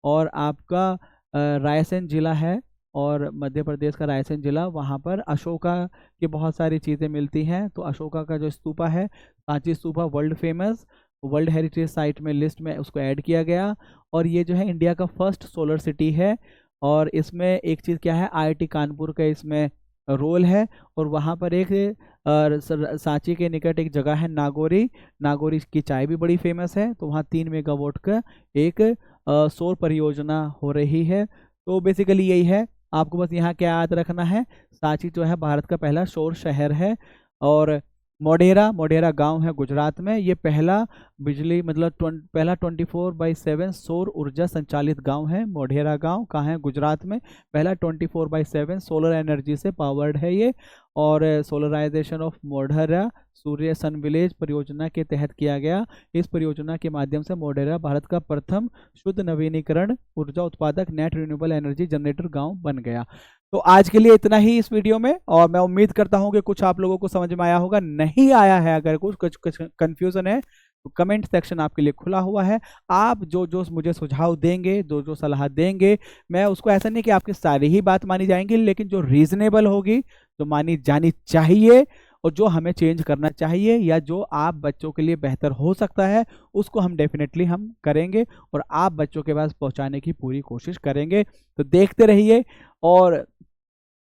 और आपका रायसेन जिला है, और मध्य प्रदेश का रायसेन जिला, वहाँ पर अशोका की बहुत सारी चीज़ें मिलती हैं। तो अशोका का जो स्तूपा है, Sanchi stupa, world famous, world heritage site में लिस्ट में उसको ऐड किया गया। और ये जो है इंडिया का फर्स्ट सोलर सिटी है। और इसमें एक चीज़ क्या है, IIT कानपुर का इसमें रोल है। और वहाँ पर एक सांची के निकट एक जगह है नागौरी, नागौरी की चाय भी बड़ी फेमस है। तो वहाँ 3 मेगावाट का एक सौर परियोजना हो रही है। तो बेसिकली यही है, आपको बस यहाँ क्या याद रखना है, सांची जो है भारत का पहला सौर शहर है। और मोढेरा गांव है गुजरात में, ये पहला बिजली मतलब पहला 24/7 सौर ऊर्जा संचालित गांव है। मोढेरा गांव कहाँ है? गुजरात में। पहला 24/7 सोलर एनर्जी से पावर्ड है ये। और solarisation of Modhera Surya sun village परियोजना के तहत किया गया। इस परियोजना के माध्यम से मोढेरा भारत का प्रथम शुद्ध नवीनीकरण ऊर्जा उत्पादक नेट रिन्यूएबल एनर्जी जनरेटर गांव बन गया। तो आज के लिए इतना ही इस वीडियो में, और मैं उम्मीद करता हूं कि कुछ आप लोगों को समझ में आया होगा। नहीं आया है, अगर कुछ कंफ्यूजन है तो कमेंट सेक्शन आपके लिए खुला हुआ है। आप जो जो मुझे सुझाव देंगे, जो सलाह देंगे, मैं उसको, ऐसा नहीं कि आपकी सारी ही बात मानी जाएंगी, लेकिन जो रीजनेबल होगी, जो मानी जानी चाहिए, और जो हमें चेंज करना चाहिए, या जो आप बच्चों के लिए बेहतर हो सकता है, उसको हम डेफिनेटली हम करेंगे और आप बच्चों के पास पहुंचाने की पूरी कोशिश करेंगे। तो देखते रहिए, और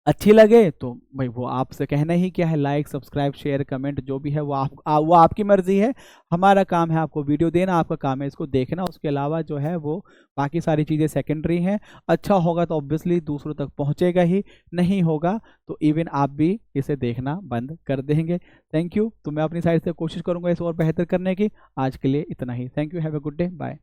अच्छी लगे तो भाई वो आपसे कहना ही क्या है, लाइक, सब्सक्राइब, शेयर, कमेंट जो भी है वो वो आपकी मर्जी है। हमारा काम है आपको वीडियो देना, आपका काम है इसको देखना। उसके अलावा जो है वो बाकी सारी चीज़ें सेकेंडरी हैं। अच्छा होगा तो ऑब्वियसली दूसरों तक पहुंचेगा ही, नहीं होगा तो इवन आप भी इसे देखना बंद कर देंगे। Thank you. तो मैं अपनी साइड से कोशिश करूँगा इसे और बेहतर करने की। आज के लिए इतना ही। Thank you. Have a good day. Bye.